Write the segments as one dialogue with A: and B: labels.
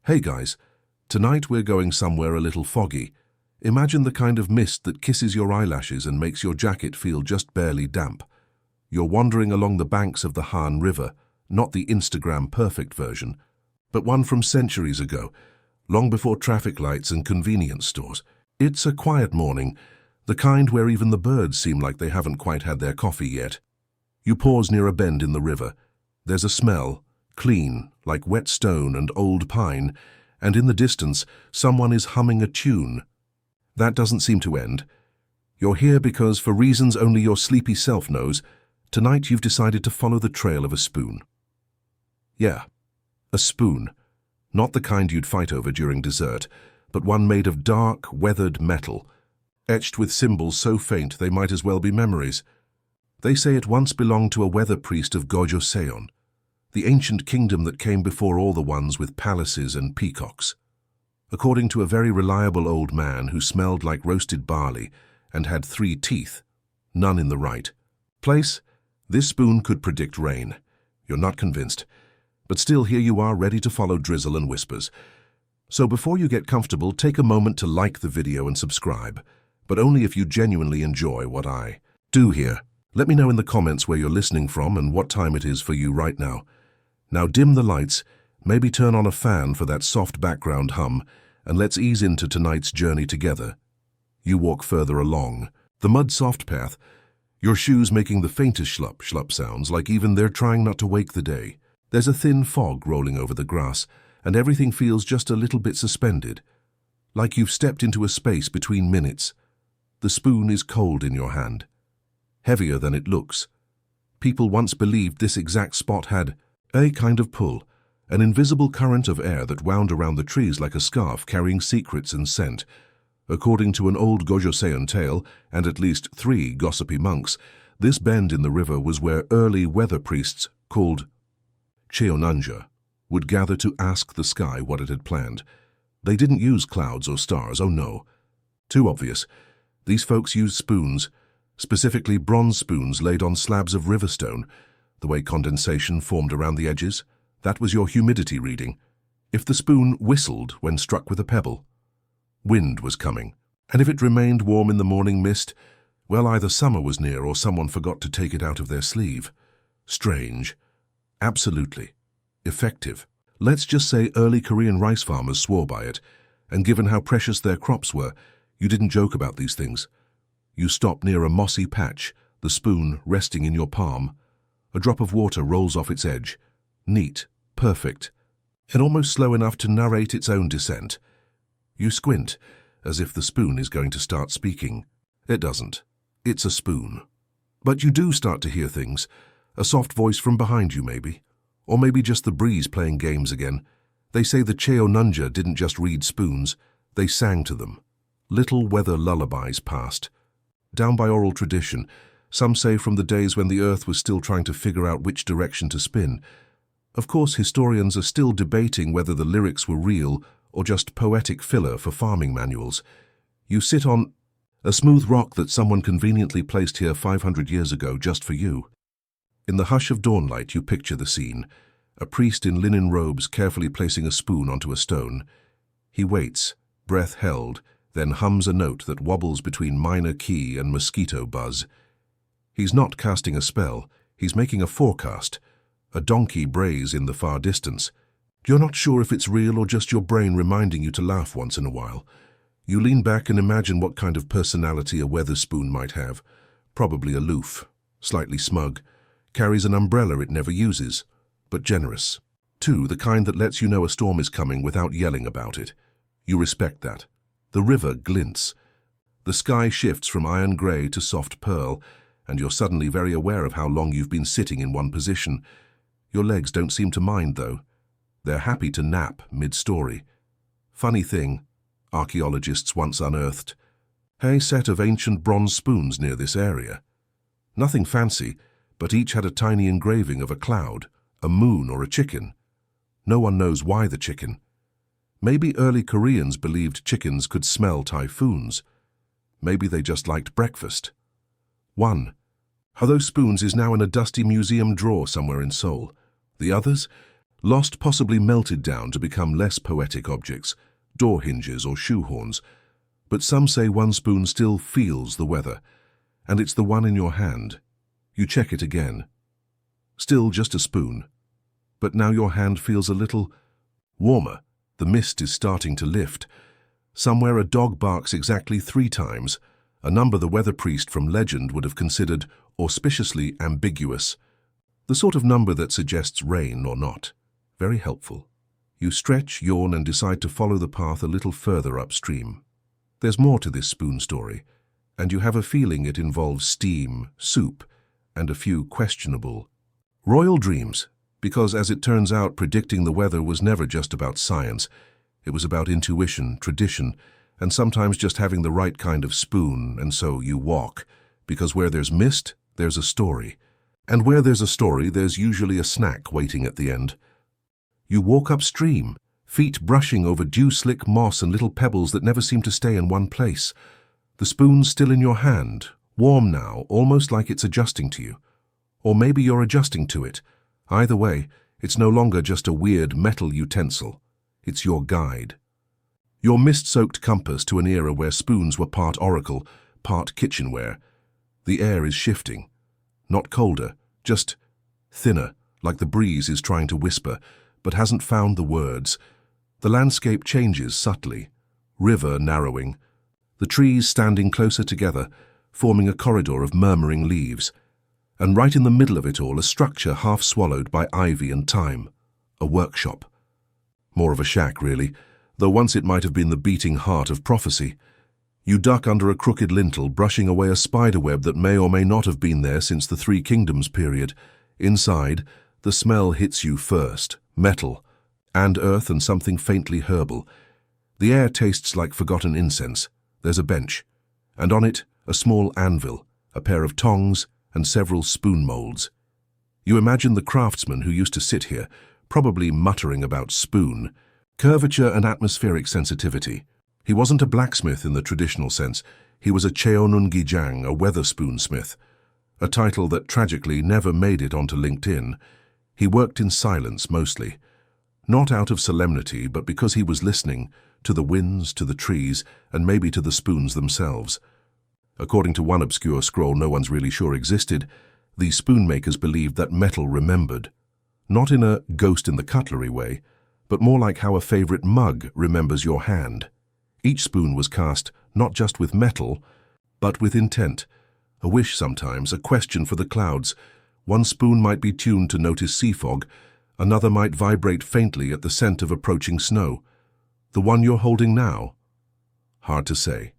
A: Hey guys, tonight we're going somewhere a little foggy. Imagine the kind of mist that kisses your eyelashes and makes your jacket feel just barely damp. You're wandering along the banks of the Han River, not the Instagram perfect version, but one from centuries ago, long before traffic lights and convenience stores. It's a quiet morning, the kind where even the birds seem like they haven't quite had their coffee yet. You pause near a bend in the river. There's a smell, clean, like wet stone and old pine, and in the distance, someone is humming a tune. That doesn't seem to end. You're here because, for reasons only your sleepy self knows, tonight you've decided to follow the trail of a spoon. Yeah, a spoon. Not the kind you'd fight over during dessert, but one made of dark, weathered metal, etched with symbols so faint they might as well be memories. They say it once belonged to a weather priest of Gojoseon, the ancient kingdom that came before all the ones with palaces and peacocks. According to a very reliable old man who smelled like roasted barley and had 3 teeth, none in the right place, this spoon could predict rain. You're not convinced, but still here you are ready to follow drizzle and whispers. So before you get comfortable, take a moment to like the video and subscribe, but only if you genuinely enjoy what I do here. Let me know in the comments where you're listening from and what time it is for you right now. Now dim the lights, maybe turn on a fan for that soft background hum, and let's ease into tonight's journey together. You walk further along the mud-soft path, your shoes making the faintest schlup sounds, like even they're trying not to wake the day. There's a thin fog rolling over the grass, and everything feels just a little bit suspended, like you've stepped into a space between minutes. The spoon is cold in your hand, heavier than it looks. People once believed this exact spot had a kind of pull, an invisible current of air that wound around the trees like a scarf carrying secrets and scent. According to an old Gojoseon tale, and at least 3 gossipy monks, this bend in the river was where early weather priests, called Cheonanja, would gather to ask the sky what it had planned. They didn't use clouds or stars, oh no. Too obvious. These folks used spoons, specifically bronze spoons laid on slabs of river stone, the way condensation formed around the edges. That was your humidity reading. If the spoon whistled when struck with a pebble, wind was coming. And if it remained warm in the morning mist, well, either summer was near or someone forgot to take it out of their sleeve. Strange. Absolutely. Effective. Let's just say early Korean rice farmers swore by it, and given how precious their crops were, you didn't joke about these things. You stop near a mossy patch, the spoon resting in your palm. A drop of water rolls off its edge. Neat, perfect, and almost slow enough to narrate its own descent. You squint, as if the spoon is going to start speaking. It doesn't. It's a spoon. But you do start to hear things. A soft voice from behind you, maybe. Or maybe just the breeze playing games again. They say the Cheonanja didn't just read spoons, they sang to them. Little weather lullabies passed. Down by oral tradition, some say from the days when the earth was still trying to figure out which direction to spin. Of course, historians are still debating whether the lyrics were real or just poetic filler for farming manuals. You sit on a smooth rock that someone conveniently placed here 500 years ago just for you. In the hush of dawnlight, you picture the scene. A priest in linen robes carefully placing a spoon onto a stone. He waits, breath held, then hums a note that wobbles between minor key and mosquito buzz. He's not casting a spell, he's making a forecast. A donkey brays in the far distance. You're not sure if it's real or just your brain reminding you to laugh once in a while. You lean back and imagine what kind of personality a weather spoon might have. Probably aloof, slightly smug, carries an umbrella it never uses, but generous. 2, the kind that lets you know a storm is coming without yelling about it. You respect that. The river glints. The sky shifts from iron grey to soft pearl, and you're suddenly very aware of how long you've been sitting in one position. Your legs don't seem to mind, though. They're happy to nap mid-story. Funny thing, archaeologists once unearthed a set of ancient bronze spoons near this area. Nothing fancy, but each had a tiny engraving of a cloud, a moon, or a chicken. No one knows why the chicken. Maybe early Koreans believed chickens could smell typhoons. Maybe they just liked breakfast. 1 of those spoons is now in a dusty museum drawer somewhere in Seoul. The others? lost, possibly melted down to become less poetic objects, door hinges or shoehorns. But some say one spoon still feels the weather, and it's the one in your hand. You check it again. Still just a spoon. But now your hand feels a little warmer. The mist is starting to lift. Somewhere a dog barks exactly 3 times, a number the weather priest from legend would have considered auspiciously ambiguous. The sort of number that suggests rain or not. Very helpful. You stretch, yawn, and decide to follow the path a little further upstream. There's more to this spoon story, and you have a feeling it involves steam, soup, and a few questionable royal dreams. Because, as it turns out, predicting the weather was never just about science. It was about intuition, tradition, and sometimes just having the right kind of spoon. And so you walk, because where there's mist, there's a story. And where there's a story, there's usually a snack waiting at the end. You walk upstream, feet brushing over dew-slick moss and little pebbles that never seem to stay in one place. The spoon's still in your hand, warm now, almost like it's adjusting to you. Or maybe you're adjusting to it. Either way, it's no longer just a weird metal utensil. It's your guide. Your mist-soaked compass to an era where spoons were part oracle, part kitchenware. The air is shifting. Not colder, just thinner, like the breeze is trying to whisper, but hasn't found the words. The landscape changes subtly. River narrowing. The trees standing closer together, forming a corridor of murmuring leaves. And right in the middle of it all, a structure half swallowed by ivy and thyme. A workshop. More of a shack, really, though once it might have been the beating heart of prophecy. You duck under a crooked lintel, brushing away a spiderweb that may or may not have been there since the Three Kingdoms period. Inside, the smell hits you first. Metal, and earth, and something faintly herbal. The air tastes like forgotten incense. There's a bench, and on it, a small anvil, a pair of tongs, and several spoon molds. You imagine the craftsman who used to sit here, probably muttering about spoon, curvature and atmospheric sensitivity. He wasn't a blacksmith in the traditional sense. He was a cheonungijang, a weather spoonsmith, a title that tragically never made it onto LinkedIn. He worked in silence mostly, not out of solemnity, but because he was listening to the winds, to the trees, and maybe to the spoons themselves. According to one obscure scroll no one's really sure existed, the spoon makers believed that metal remembered. Not in a ghost in the cutlery way, but more like how a favorite mug remembers your hand. Each spoon was cast not just with metal, but with intent. A wish sometimes, a question for the clouds. One spoon might be tuned to notice sea fog, another might vibrate faintly at the scent of approaching snow. The one you're holding now? Hard to say.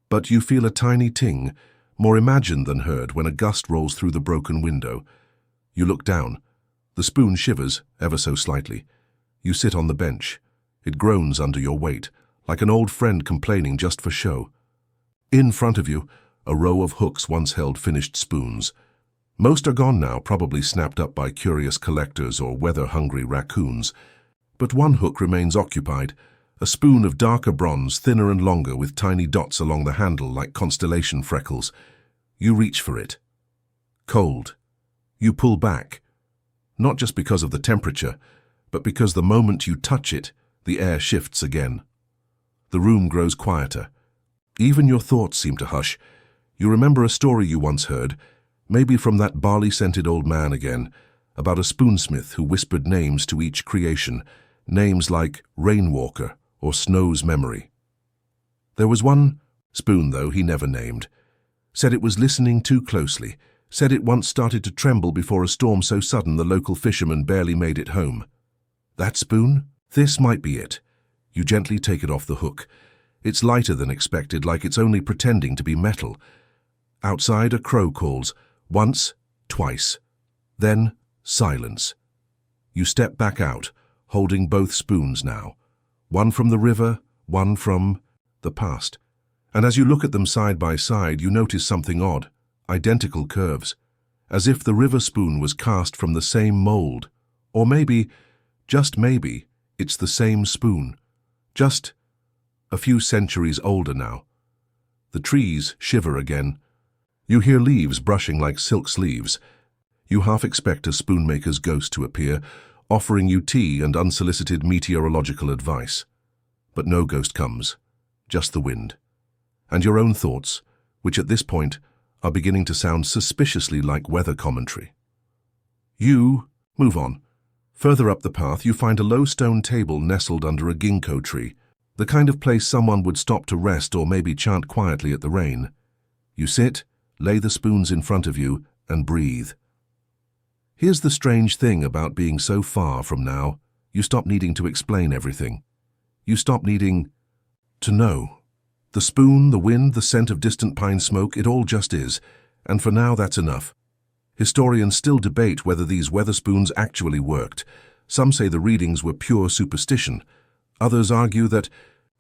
A: But you feel a tiny ting, more imagined than heard, when a gust rolls through the broken window. You look down. The spoon shivers, ever so slightly. You sit on the bench. It groans under your weight, like an old friend complaining just for show. In front of you, a row of hooks once held finished spoons. Most are gone now, probably snapped up by curious collectors or weather-hungry raccoons. But one hook remains occupied, a spoon of darker bronze, thinner and longer, with tiny dots along the handle like constellation freckles. You reach for it. Cold. You pull back. Not just because of the temperature, but because the moment you touch it, the air shifts again. The room grows quieter. Even your thoughts seem to hush. You remember a story you once heard, maybe from that barley-scented old man again, about a spoonsmith who whispered names to each creation, names like Rainwalker or Snow's Memory. There was one spoon, though, he never named. Said it was listening too closely, said it once started to tremble before a storm so sudden the local fishermen barely made it home. That spoon? This might be it. You gently take it off the hook. It's lighter than expected, like it's only pretending to be metal. Outside, a crow calls. Once, twice. Then, silence. You step back out, holding both spoons now. One from the river, one from the past. And as you look at them side by side, you notice something odd. Identical curves. As if the river spoon was cast from the same mold. Or maybe, just maybe, it's the same spoon. Just a few centuries older now. The trees shiver again. You hear leaves brushing like silk sleeves. You half expect a spoonmaker's ghost to appear, offering you tea and unsolicited meteorological advice. But no ghost comes, just the wind. And your own thoughts, which at this point are beginning to sound suspiciously like weather commentary. You move on. Further up the path, you find a low stone table nestled under a ginkgo tree, the kind of place someone would stop to rest or maybe chant quietly at the rain. You sit, lay the spoons in front of you, and breathe. Here's the strange thing about being so far from now. You stop needing to explain everything. You stop needing to know. The spoon, the wind, the scent of distant pine smoke, it all just is. And for now, that's enough. Historians still debate whether these Wetherspoons actually worked. Some say the readings were pure superstition. Others argue that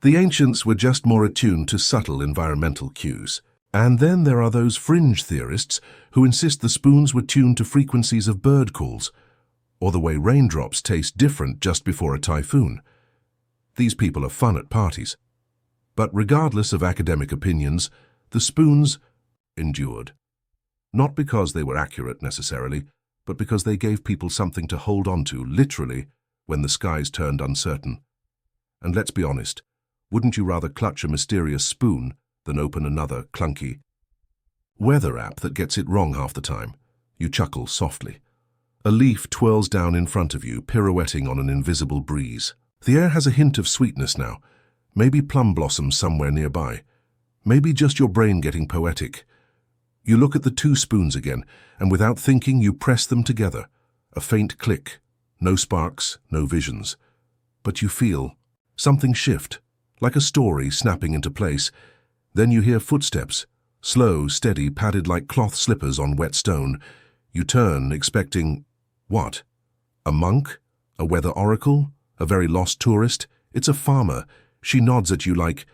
A: the ancients were just more attuned to subtle environmental cues. And then there are those fringe theorists who insist the spoons were tuned to frequencies of bird calls, or the way raindrops taste different just before a typhoon. These people are fun at parties. But regardless of academic opinions, the spoons endured. Not because they were accurate necessarily, but because they gave people something to hold on to, literally, when the skies turned uncertain. And let's be honest, wouldn't you rather clutch a mysterious spoon than open another clunky weather app that gets it wrong half the time? You chuckle softly. A leaf twirls down in front of you, pirouetting on an invisible breeze. The air has a hint of sweetness now. Maybe plum blossoms somewhere nearby. Maybe just your brain getting poetic. You look at the two spoons again, and without thinking, you press them together. A faint click. No sparks, no visions. But you feel something shift, like a story snapping into place. Then you hear footsteps, slow, steady, padded like cloth slippers on wet stone. You turn, expecting what? A monk? A weather oracle? A very lost tourist? It's a farmer. She nods at you like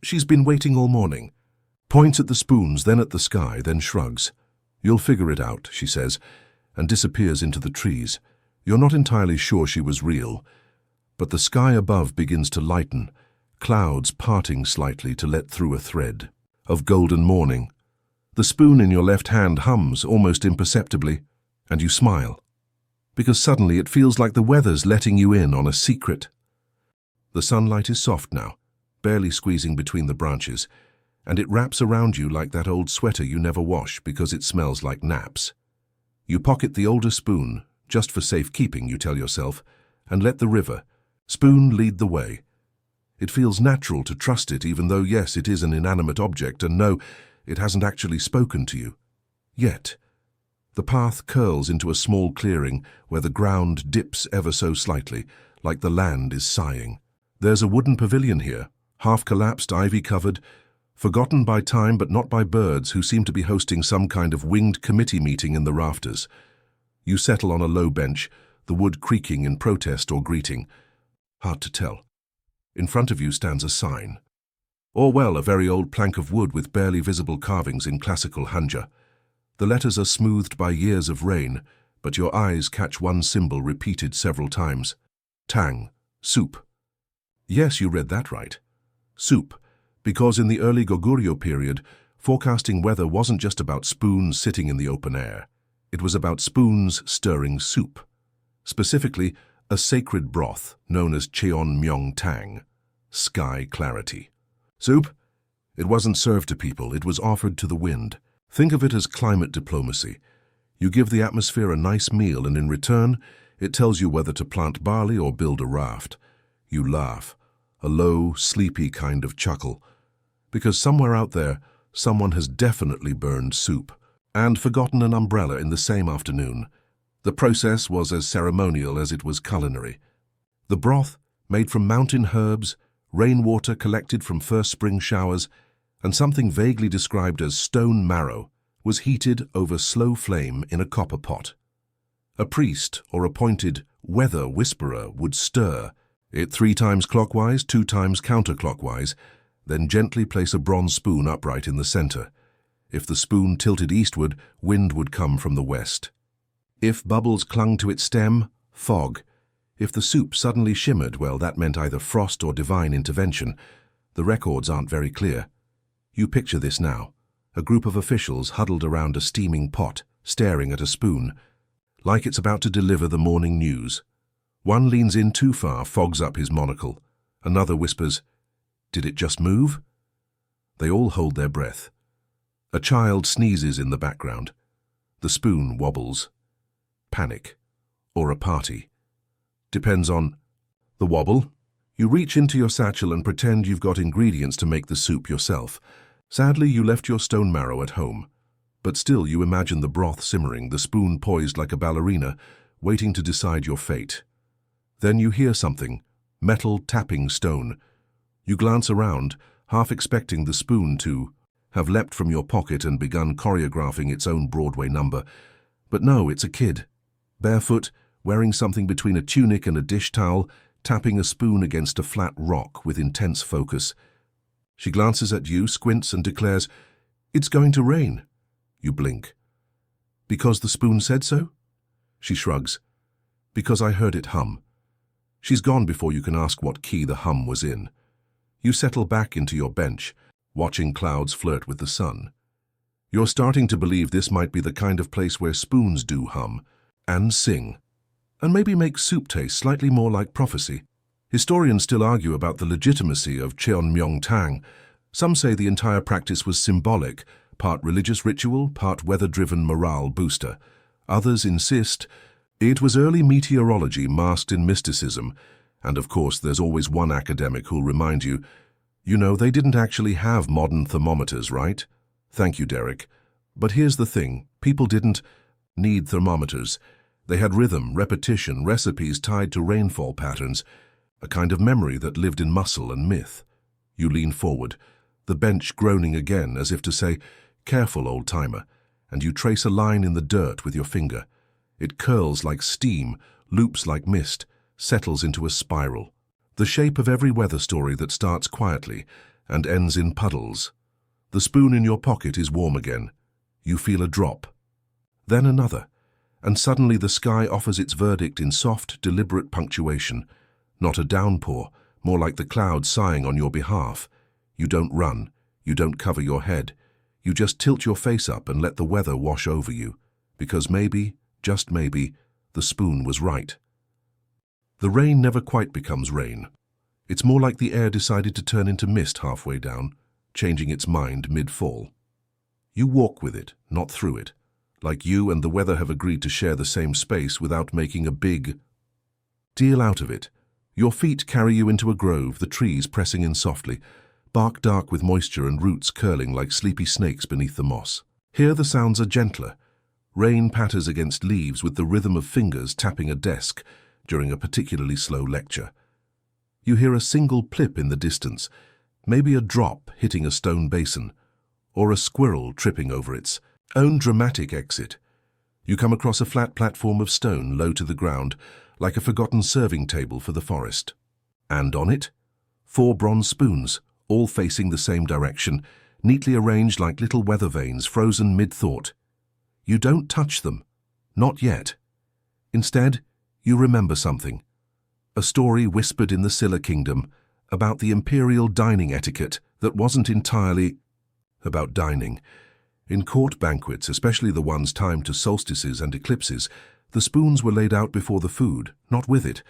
A: she's been waiting all morning. Points at the spoons, then at the sky, then shrugs. You'll figure it out, she says, and disappears into the trees. You're not entirely sure she was real, but the sky above begins to lighten, clouds parting slightly to let through a thread of golden morning. The spoon in your left hand hums almost imperceptibly, and you smile, because suddenly it feels like the weather's letting you in on a secret. The sunlight is soft now, barely squeezing between the branches, and it wraps around you like that old sweater you never wash because it smells like naps. You pocket the older spoon, just for safekeeping, you tell yourself, and let the river, spoon, lead the way. It feels natural to trust it, even though, yes, it is an inanimate object, and no, it hasn't actually spoken to you. Yet. The path curls into a small clearing where the ground dips ever so slightly, like the land is sighing. There's a wooden pavilion here, half-collapsed, ivy-covered, forgotten by time but not by birds who seem to be hosting some kind of winged committee meeting in the rafters. You settle on a low bench, the wood creaking in protest or greeting. Hard to tell. In front of you stands a sign. Or, well, a very old plank of wood with barely visible carvings in classical Hanja. The letters are smoothed by years of rain, but your eyes catch one symbol repeated several times. Tang, soup. Yes, you read that right. Soup. Because in the early Goguryeo period, forecasting weather wasn't just about spoons sitting in the open air. It was about spoons stirring soup. Specifically, a sacred broth known as Cheon Myong Tang, sky clarity. Soup? It wasn't served to people, it was offered to the wind. Think of it as climate diplomacy. You give the atmosphere a nice meal, and in return, it tells you whether to plant barley or build a raft. You laugh, a low, sleepy kind of chuckle. Because somewhere out there, someone has definitely burned soup and forgotten an umbrella in the same afternoon. The process was as ceremonial as it was culinary. The broth, made from mountain herbs, rainwater collected from first spring showers, and something vaguely described as stone marrow, was heated over slow flame in a copper pot. A priest or appointed weather whisperer would stir it 3 times clockwise, 2 times counterclockwise, then gently place a bronze spoon upright in the center. If the spoon tilted eastward, wind would come from the west. If bubbles clung to its stem, fog. If the soup suddenly shimmered, well, that meant either frost or divine intervention. The records aren't very clear. You picture this now. A group of officials huddled around a steaming pot, staring at a spoon. like it's about to deliver the morning news. One leans in too far, fogs up his monocle. Another whispers, "Did it just move?" They all hold their breath. A child sneezes in the background. The spoon wobbles. Panic. Or a party. Depends on the wobble. You reach into your satchel and pretend you've got ingredients to make the soup yourself. Sadly, you left your stone marrow at home. But still you imagine the broth simmering, the spoon poised like a ballerina, waiting to decide your fate. Then you hear something, metal tapping stone. You glance around, half expecting the spoon to have leapt from your pocket and begun choreographing its own Broadway number. But no, it's a kid, barefoot, wearing something between a tunic and a dish towel, tapping a spoon against a flat rock with intense focus. She glances at you, squints, and declares, "It's going to rain." You blink. "Because the spoon said so?" She shrugs. "Because I heard it hum." She's gone before you can ask what key the hum was in. You settle back into your bench, watching clouds flirt with the sun. You're starting to believe this might be the kind of place where spoons do hum and sing, and maybe make soup taste slightly more like prophecy. Historians still argue about the legitimacy of Cheonmyeong-tang. Some say the entire practice was symbolic, part religious ritual, part weather-driven morale booster. Others insist it was early meteorology masked in mysticism. And of course, there's always one academic who'll remind you, they didn't actually have modern thermometers, right? Thank you, Derek. But here's the thing, people didn't need thermometers. They had rhythm, repetition, recipes tied to rainfall patterns, a kind of memory that lived in muscle and myth. You lean forward, the bench groaning again as if to say, "Careful, old-timer," and you trace a line in the dirt with your finger. It curls like steam, loops like mist, settles into a spiral. The shape of every weather story that starts quietly and ends in puddles. The spoon in your pocket is warm again. You feel a drop. Then another. And suddenly the sky offers its verdict in soft, deliberate punctuation. Not a downpour, more like the clouds sighing on your behalf. You don't run. You don't cover your head. You just tilt your face up and let the weather wash over you. Because maybe, just maybe, the spoon was right. The rain never quite becomes rain. It's more like the air decided to turn into mist halfway down, changing its mind mid-fall. You walk with it, not through it, like you and the weather have agreed to share the same space without making a big deal out of it. Your feet carry you into a grove, the trees pressing in softly, bark dark with moisture and roots curling like sleepy snakes beneath the moss. Here the sounds are gentler. Rain patters against leaves with the rhythm of fingers tapping a desk during a particularly slow lecture. You hear a single plip in the distance, maybe a drop hitting a stone basin, or a squirrel tripping over its own dramatic exit. You come across a flat platform of stone low to the ground, like a forgotten serving table for the forest. And on it, 4 bronze spoons, all facing the same direction, neatly arranged like little weather vanes frozen mid-thought. You don't touch them. Not yet. Instead, you remember something. A story whispered in the Silla Kingdom about the imperial dining etiquette that wasn't entirely about dining. In court banquets, especially the ones timed to solstices and eclipses, the spoons were laid out before the food, not with it.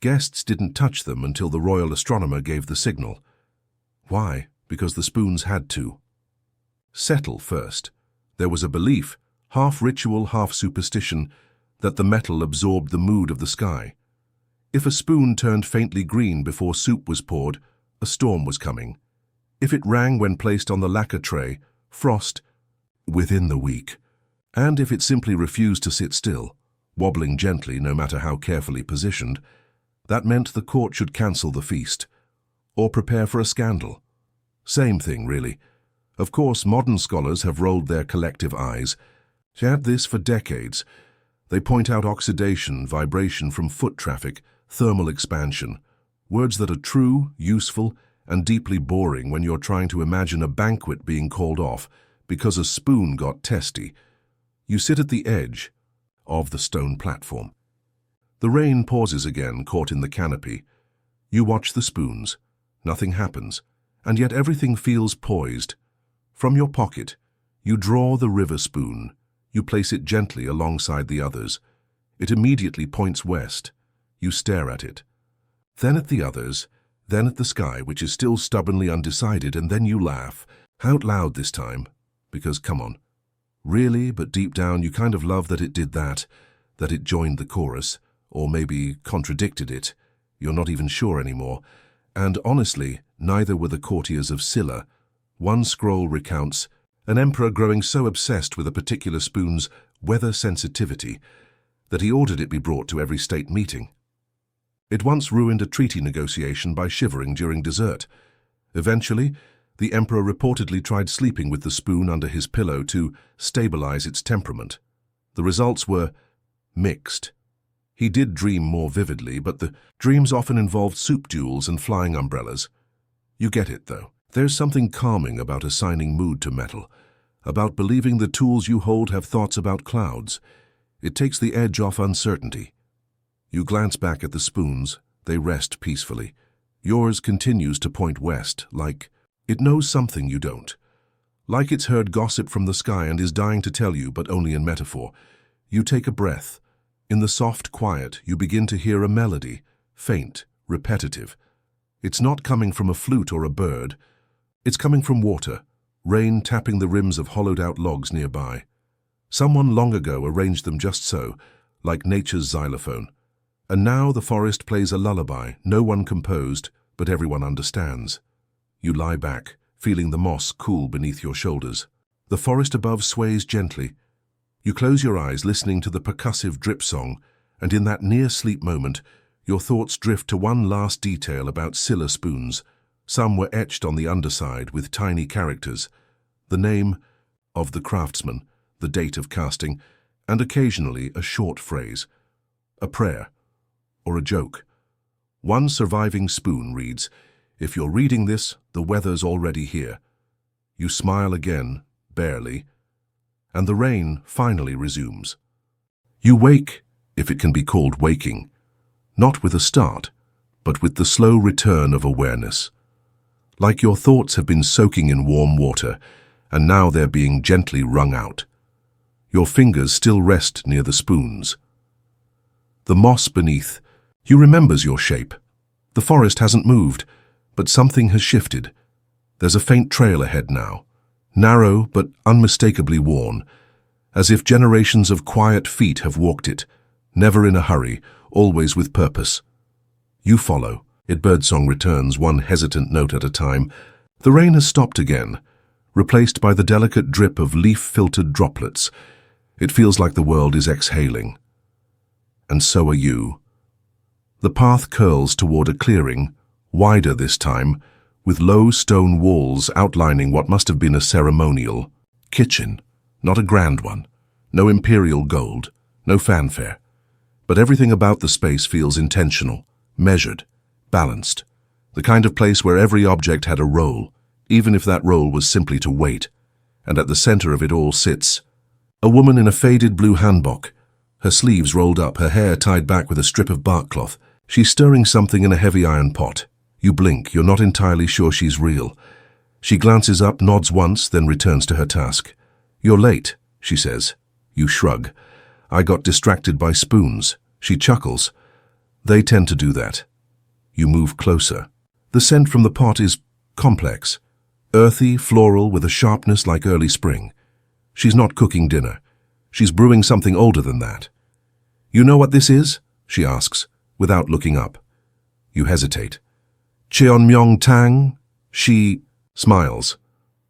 A: Guests didn't touch them until the royal astronomer gave the signal. Why? Because the spoons had to settle first. There was a belief, half ritual, half superstition, that the metal absorbed the mood of the sky. If a spoon turned faintly green before soup was poured, a storm was coming. If it rang when placed on the lacquer tray, frost within the week. And if it simply refused to sit still, wobbling gently no matter how carefully positioned, that meant the court should cancel the feast, or prepare for a scandal. Same thing, really. Of course, modern scholars have rolled their collective eyes. At this for decades. They point out oxidation, vibration from foot traffic, thermal expansion, words that are true, useful, and deeply boring when you're trying to imagine a banquet being called off because a spoon got testy. You sit at the edge of the stone platform. The rain pauses again, caught in the canopy. You watch the spoons. Nothing happens, and yet everything feels poised. From your pocket, you draw the river spoon. You place it gently alongside the others. It immediately points west. You stare at it. Then at the others, then at the sky, which is still stubbornly undecided, and then you laugh, out loud this time, because come on. Really, but deep down you kind of love that it did that it joined the chorus, or maybe contradicted it. You're not even sure anymore. And honestly, neither were the courtiers of Scylla. One scroll recounts an emperor growing so obsessed with a particular spoon's weather sensitivity that he ordered it be brought to every state meeting. It once ruined a treaty negotiation by shivering during dessert. Eventually, the emperor reportedly tried sleeping with the spoon under his pillow to stabilize its temperament. The results were mixed. He did dream more vividly, but the dreams often involved soup duels and flying umbrellas. You get it, though. There's something calming about assigning mood to metal, about believing the tools you hold have thoughts about clouds. It takes the edge off uncertainty. You glance back at the spoons. They rest peacefully. Yours continues to point west, like it knows something you don't. Like it's heard gossip from the sky and is dying to tell you, but only in metaphor. You take a breath. In the soft quiet, you begin to hear a melody, faint, repetitive. It's not coming from a flute or a bird. It's coming from water, rain tapping the rims of hollowed-out logs nearby. Someone long ago arranged them just so, like nature's xylophone. And now the forest plays a lullaby, no one composed, but everyone understands. You lie back, feeling the moss cool beneath your shoulders. The forest above sways gently. You close your eyes, listening to the percussive drip song, and in that near-sleep moment, your thoughts drift to one last detail about Scylla spoons. Some were etched on the underside with tiny characters, the name of the craftsman, the date of casting, and occasionally a short phrase, a prayer, or a joke. One surviving spoon reads, "If you're reading this, the weather's already here." You smile again, barely, and the rain finally resumes. You wake, if it can be called waking, not with a start, but with the slow return of awareness. Like your thoughts have been soaking in warm water, and now they're being gently wrung out. Your fingers still rest near the spoons. The moss beneath, you remembers your shape. The forest hasn't moved, but something has shifted. There's a faint trail ahead now, narrow but unmistakably worn, as if generations of quiet feet have walked it, never in a hurry, always with purpose. You follow. Birdsong returns, one hesitant note at a time. The rain has stopped again, replaced by the delicate drip of leaf-filtered droplets. It feels like the world is exhaling. And so are you. The path curls toward a clearing, wider this time, with low stone walls outlining what must have been a ceremonial kitchen, not a grand one, no imperial gold, no fanfare. But everything about the space feels intentional, measured, balanced, the kind of place where every object had a role, even if that role was simply to wait. And at the center of it all sits a woman in a faded blue hanbok, her sleeves rolled up, her hair tied back with a strip of bark cloth. She's stirring something in a heavy iron pot. You blink, you're not entirely sure she's real. She glances up, nods once, then returns to her task. "You're late," she says. You shrug. "I got distracted by spoons." She chuckles. "They tend to do that." You move closer. The scent from the pot is complex, earthy, floral, with a sharpness like early spring. She's not cooking dinner. She's brewing something older than that. "You know what this is?" she asks, without looking up. You hesitate. "Cheonmyong tang?" She smiles.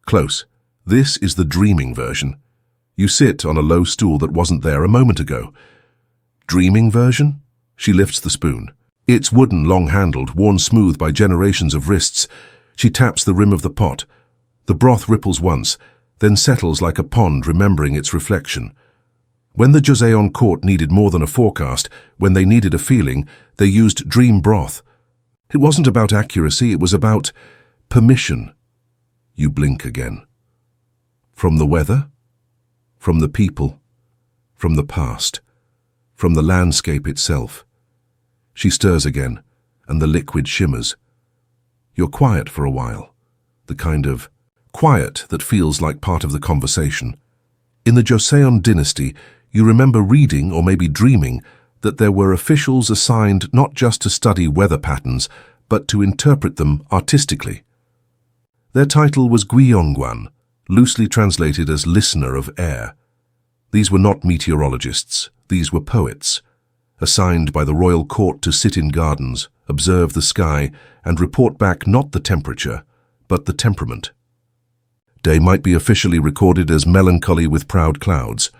A: Close. This is the dreaming version. You sit on a low stool that wasn't there a moment ago. Dreaming version? She lifts the spoon. It's wooden, long-handled, worn smooth by generations of wrists. She taps the rim of the pot. The broth ripples once, then settles like a pond, remembering its reflection. When the Joseon court needed more than a forecast, when they needed a feeling, they used dream broth. It wasn't about accuracy, it was about permission. You blink again. From the weather? From the people? From the past? From the landscape itself? She stirs again, and the liquid shimmers. You're quiet for a while, the kind of quiet that feels like part of the conversation. In the Joseon dynasty, you remember reading, or maybe dreaming, that there were officials assigned not just to study weather patterns, but to interpret them artistically. Their title was Guiyongguan, loosely translated as listener of air. These were not meteorologists, these were poets, assigned by the royal court to sit in gardens, observe the sky, and report back not the temperature, but the temperament. Day might be officially recorded as melancholy with proud clouds,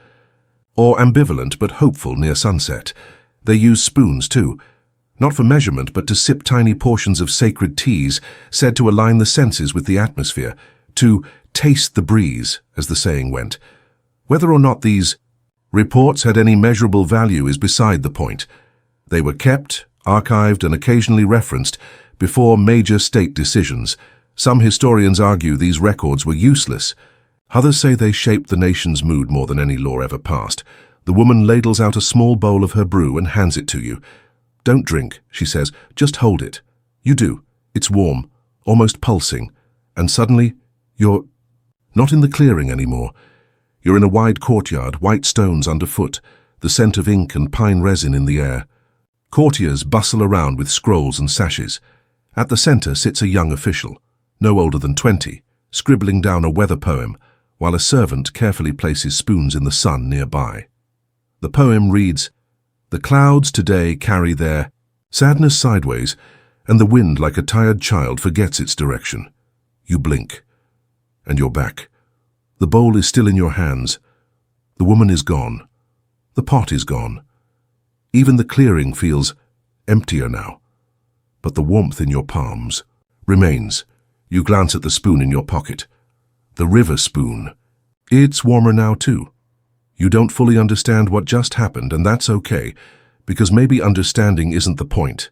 A: or ambivalent but hopeful near sunset. They use spoons too, not for measurement but to sip tiny portions of sacred teas said to align the senses with the atmosphere, to taste the breeze, as the saying went. Whether or not these reports had any measurable value is beside the point. They were kept, archived, and occasionally referenced before major state decisions. Some historians argue these records were useless. Others say they shaped the nation's mood more than any law ever passed. The woman ladles out a small bowl of her brew and hands it to you. "Don't drink," she says, "just hold it." You do. It's warm, almost pulsing, and suddenly you're not in the clearing anymore. You're in a wide courtyard, white stones underfoot, the scent of ink and pine resin in the air. Courtiers bustle around with scrolls and sashes. At the center sits a young official, no older than 20, scribbling down a weather poem, while a servant carefully places spoons in the sun nearby. The poem reads, "The clouds today carry their sadness sideways, and the wind like a tired child forgets its direction." You blink, and you're back. The bowl is still in your hands. The woman is gone. The pot is gone. Even the clearing feels emptier now. But the warmth in your palms remains. You glance at the spoon in your pocket. The river spoon. It's warmer now too. You don't fully understand what just happened, and that's okay, because maybe understanding isn't the point.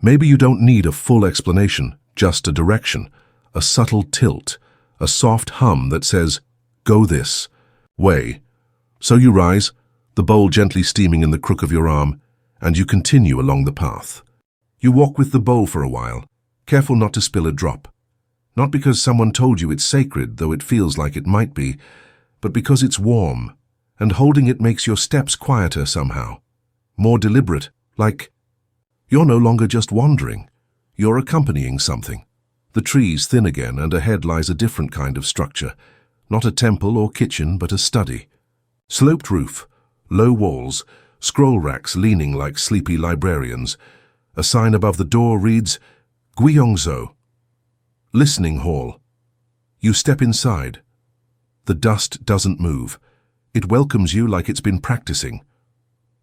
A: Maybe you don't need a full explanation, just a direction, a subtle tilt, a soft hum that says, "Go this way." So you rise, the bowl gently steaming in the crook of your arm, and you continue along the path. You walk with the bowl for a while, careful not to spill a drop. Not because someone told you it's sacred, though it feels like it might be, but because it's warm, and holding it makes your steps quieter somehow, more deliberate, like you're no longer just wandering, you're accompanying something. The trees thin again, and ahead lies a different kind of structure, not a temple or kitchen, but a study. Sloped roof, low walls, scroll racks leaning like sleepy librarians. A sign above the door reads, "Guiyongzhou, Listening Hall." You step inside. The dust doesn't move. It welcomes you like it's been practicing.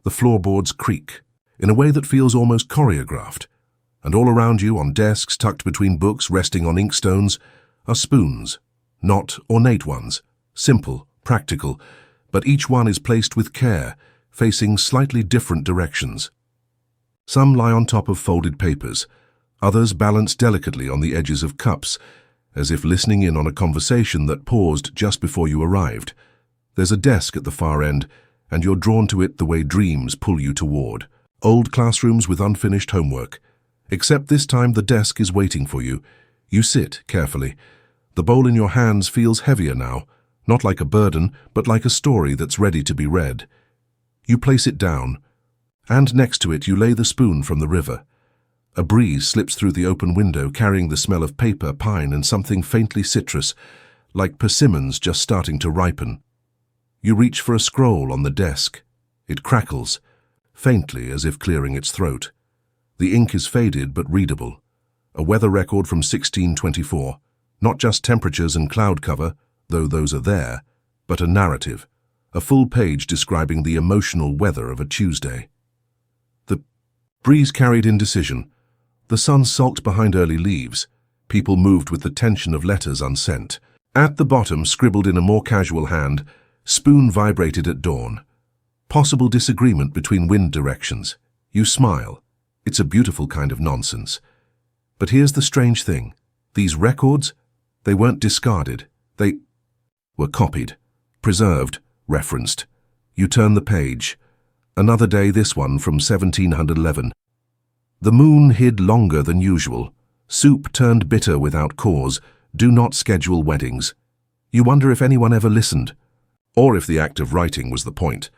A: The floorboards creak, in a way that feels almost choreographed, and all around you, on desks tucked between books resting on inkstones, are spoons. Not ornate ones, simple, practical, but each one is placed with care, facing slightly different directions. Some lie on top of folded papers, others balance delicately on the edges of cups, as if listening in on a conversation that paused just before you arrived. There's a desk at the far end, and you're drawn to it the way dreams pull you toward. Old classrooms with unfinished homework. Except this time the desk is waiting for you. You sit carefully. The bowl in your hands feels heavier now, not like a burden, but like a story that's ready to be read. You place it down, and next to it you lay the spoon from the river. A breeze slips through the open window, carrying the smell of paper, pine, and something faintly citrus, like persimmons just starting to ripen. You reach for a scroll on the desk. It crackles, faintly as if clearing its throat. The ink is faded but readable. A weather record from 1624. Not just temperatures and cloud cover, though those are there, but a narrative, a full page describing the emotional weather of a Tuesday. The breeze carried indecision. The sun sulked behind early leaves. People moved with the tension of letters unsent. At the bottom, scribbled in a more casual hand, "Spoon vibrated at dawn." Possible disagreement between wind directions. You smile. It's a beautiful kind of nonsense. But here's the strange thing. These records, they weren't discarded. They were copied, preserved, referenced. You turn the page. Another day, this one from 1711. The moon hid longer than usual. Soup turned bitter without cause. Do not schedule weddings. You wonder if anyone ever listened, or if the act of writing was the point.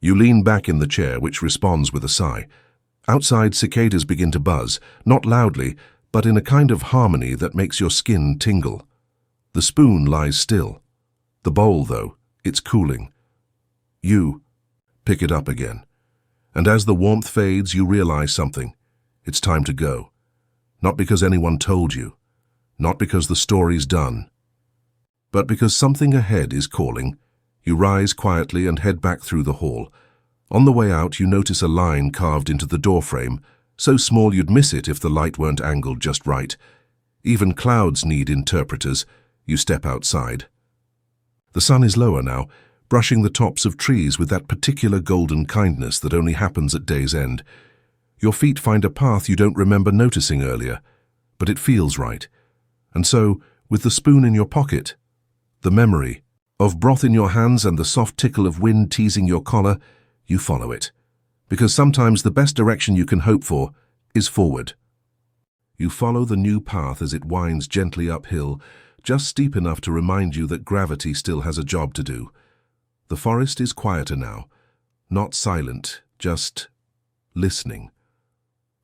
A: You lean back in the chair, which responds with a sigh. Outside, cicadas begin to buzz, not loudly, but in a kind of harmony that makes your skin tingle. The spoon lies still. The bowl, though, it's cooling. You pick it up again. And as the warmth fades, you realize something. It's time to go. Not because anyone told you. Not because the story's done. But because something ahead is calling. You rise quietly and head back through the hall. On the way out, you notice a line carved into the doorframe, so small you'd miss it if the light weren't angled just right. Even clouds need interpreters. You step outside. The sun is lower now, brushing the tops of trees with that particular golden kindness that only happens at day's end. Your feet find a path you don't remember noticing earlier, but it feels right. And so, with the spoon in your pocket, the memory of broth in your hands and the soft tickle of wind teasing your collar, you follow it. Because sometimes the best direction you can hope for is forward. You follow the new path as it winds gently uphill, just steep enough to remind you that gravity still has a job to do. The forest is quieter now, not silent, just listening.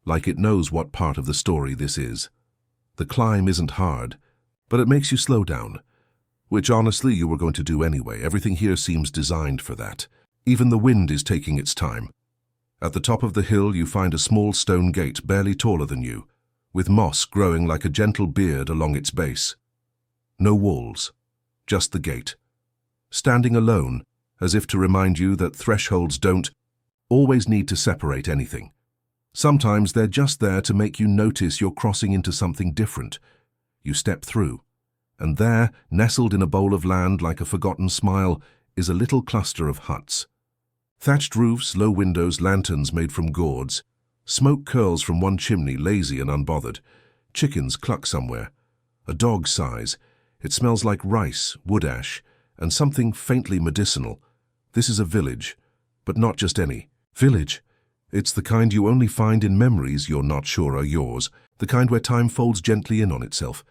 A: Like it knows what part of the story this is. The climb isn't hard, but it makes you slow down, which honestly you were going to do anyway. Everything here seems designed for that. Even the wind is taking its time. At the top of the hill you find a small stone gate barely taller than you, with moss growing like a gentle beard along its base. No walls, just the gate. Standing alone, as if to remind you that thresholds don't always need to separate anything. Sometimes they're just there to make you notice you're crossing into something different. You step through, and there, nestled in a bowl of land like a forgotten smile, is a little cluster of huts. Thatched roofs, low windows, lanterns made from gourds. Smoke curls from one chimney, lazy and unbothered. Chickens cluck somewhere. A dog sighs. It smells like rice, wood ash, and something faintly medicinal. This is a village, but not just any village. It's the kind you only find in memories you're not sure are yours, the kind where time folds gently in on itself.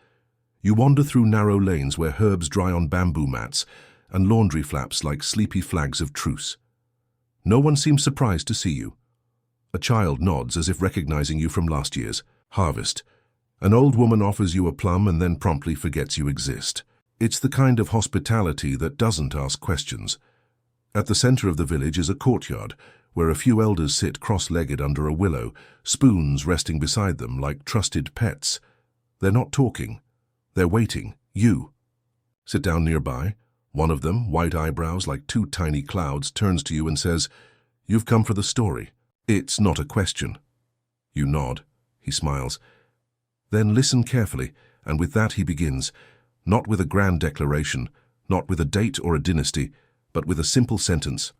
A: You wander through narrow lanes where herbs dry on bamboo mats and laundry flaps like sleepy flags of truce. No one seems surprised to see you. A child nods as if recognizing you from last year's harvest. An old woman offers you a plum and then promptly forgets you exist. It's the kind of hospitality that doesn't ask questions. At the center of the village is a courtyard, where a few elders sit cross-legged under a willow, spoons resting beside them like trusted pets. They're not talking. They're waiting. You sit down nearby. One of them, white eyebrows like two tiny clouds, turns to you and says, "You've come for the story." It's not a question. You nod. He smiles. Then listen carefully, and with that he begins, not with a grand declaration, not with a date or a dynasty, but with a simple sentence.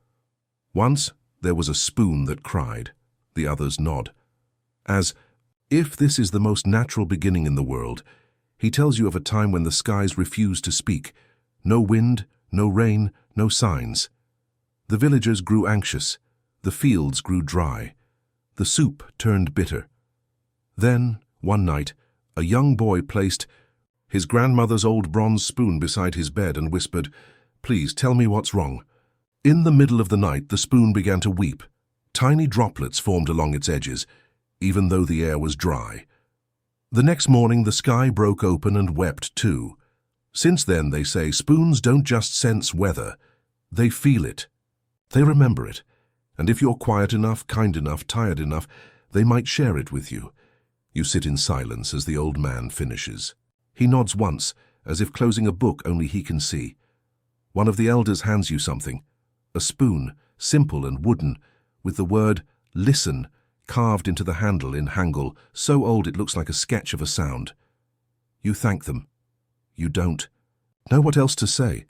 A: Once there was a spoon that cried. The others nod. As if this is the most natural beginning in the world, he tells you of a time when the skies refused to speak. No wind, no rain, no signs. The villagers grew anxious. The fields grew dry. The soup turned bitter. Then, one night, a young boy placed his grandmother's old bronze spoon beside his bed and whispered, "Please tell me what's wrong." In the middle of the night, the spoon began to weep. Tiny droplets formed along its edges, even though the air was dry. The next morning, the sky broke open and wept too. Since then, they say, spoons don't just sense weather. They feel it. They remember it. And if you're quiet enough, kind enough, tired enough, they might share it with you. You sit in silence as the old man finishes. He nods once, as if closing a book only he can see. One of the elders hands you something. A spoon, simple and wooden, with the word "listen" carved into the handle in Hangul, so old it looks like a sketch of a sound. You thank them. You don't know what else to say.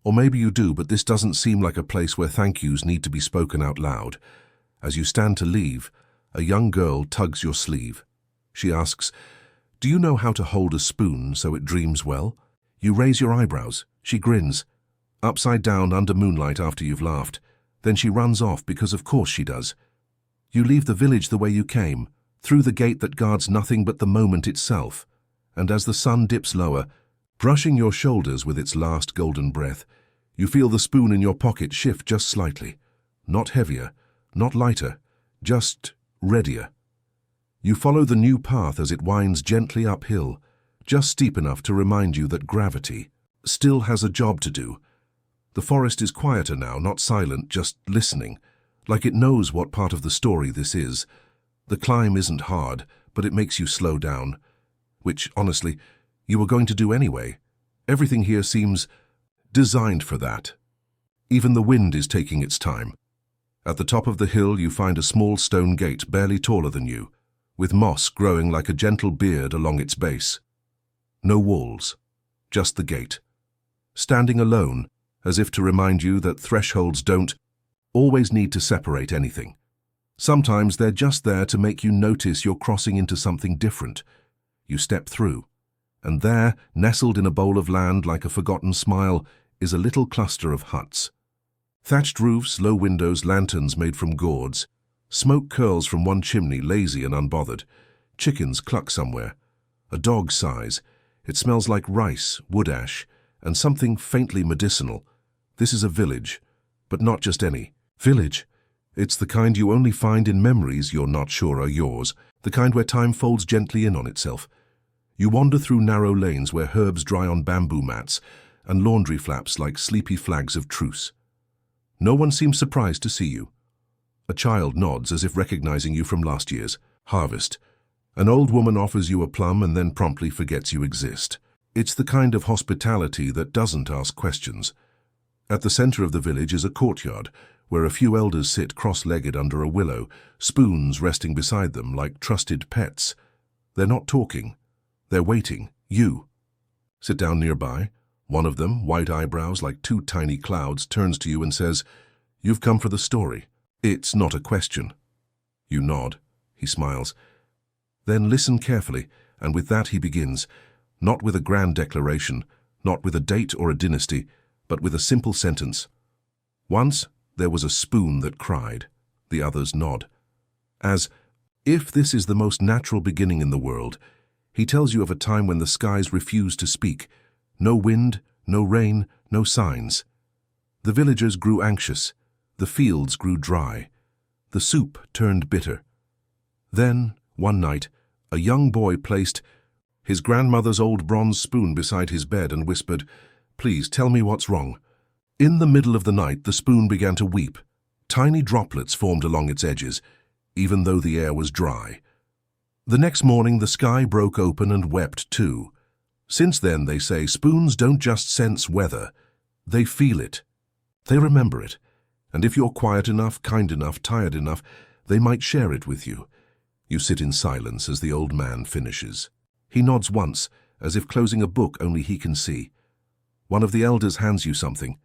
A: Or maybe you do, but this doesn't seem like a place where thank yous need to be spoken out loud. As you stand to leave, a young girl tugs your sleeve. She asks, "Do you know how to hold a spoon so it dreams well?" You raise your eyebrows. She grins. Upside down under moonlight after you've laughed. Then she runs off because of course she does. You leave the village the way you came, through the gate that guards nothing but the moment itself. And as the sun dips lower, brushing your shoulders with its last golden breath, you feel the spoon in your pocket shift just slightly. Not heavier, not lighter, just readier. You follow the new path as it winds gently uphill, just steep enough to remind you that gravity still has a job to do. The forest is quieter now, not silent, just listening, like it knows what part of the story this is. The climb isn't hard, but it makes you slow down, which, honestly, you were going to do anyway. Everything here seems designed for that. Even the wind is taking its time. At the top of the hill you find a small stone gate barely taller than you, with moss growing like a gentle beard along its base. No walls, just the gate. Standing alone, as if to remind you that thresholds don't always need to separate anything. Sometimes they're just there to make you notice you're crossing into something different. You step through, and there, nestled in a bowl of land like a forgotten smile, is a little cluster of huts. Thatched roofs, low windows, lanterns made from gourds. Smoke curls from one chimney, lazy and unbothered. Chickens cluck somewhere. A dog sighs. It smells like rice, wood ash, and something faintly medicinal. This is a village, but not just any village. It's the kind you only find in memories you're not sure are yours, the kind where time folds gently in on itself. You wander through narrow lanes where herbs dry on bamboo mats and laundry flaps like sleepy flags of truce. No one seems surprised to see you. A child nods as if recognizing you from last year's harvest. An old woman offers you a plum and then promptly forgets you exist. It's the kind of hospitality that doesn't ask questions. At the center of the village is a courtyard, where a few elders sit cross-legged under a willow, spoons resting beside them like trusted pets. They're not talking. They're waiting. You sit down nearby. One of them, white eyebrows like two tiny clouds, turns to you and says, "You've come for the story." It's not a question. You nod. He smiles. Then listen carefully, and with that he begins, not with a grand declaration, not with a date or a dynasty, but with a simple sentence. Once there was a spoon that cried. The others nod. As if this is the most natural beginning in the world, he tells you of a time when the skies refused to speak. No wind, no rain, no signs. The villagers grew anxious. The fields grew dry. The soup turned bitter. Then, one night, a young boy placed his grandmother's old bronze spoon beside his bed and whispered, "Please tell me what's wrong." In the middle of the night, the spoon began to weep. Tiny droplets formed along its edges, even though the air was dry. The next morning, the sky broke open and wept too. Since then, they say, spoons don't just sense weather. They feel it. They remember it. And if you're quiet enough, kind enough, tired enough, they might share it with you. You sit in silence as the old man finishes. He nods once, as if closing a book only he can see. One of the elders hands you something.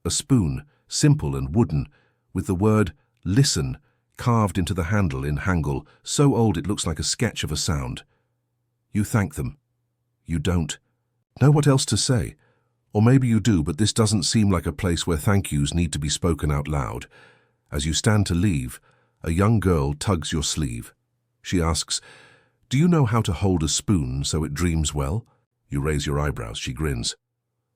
A: A spoon, simple and wooden, with the word "listen" carved into the handle in Hangul, so old it looks like a sketch of a sound. You thank them. You don't know what else to say. Or maybe you do, but this doesn't seem like a place where thank yous need to be spoken out loud. As you stand to leave, a young girl tugs your sleeve. She asks, "Do you know how to hold a spoon so it dreams well?" You raise your eyebrows. She grins.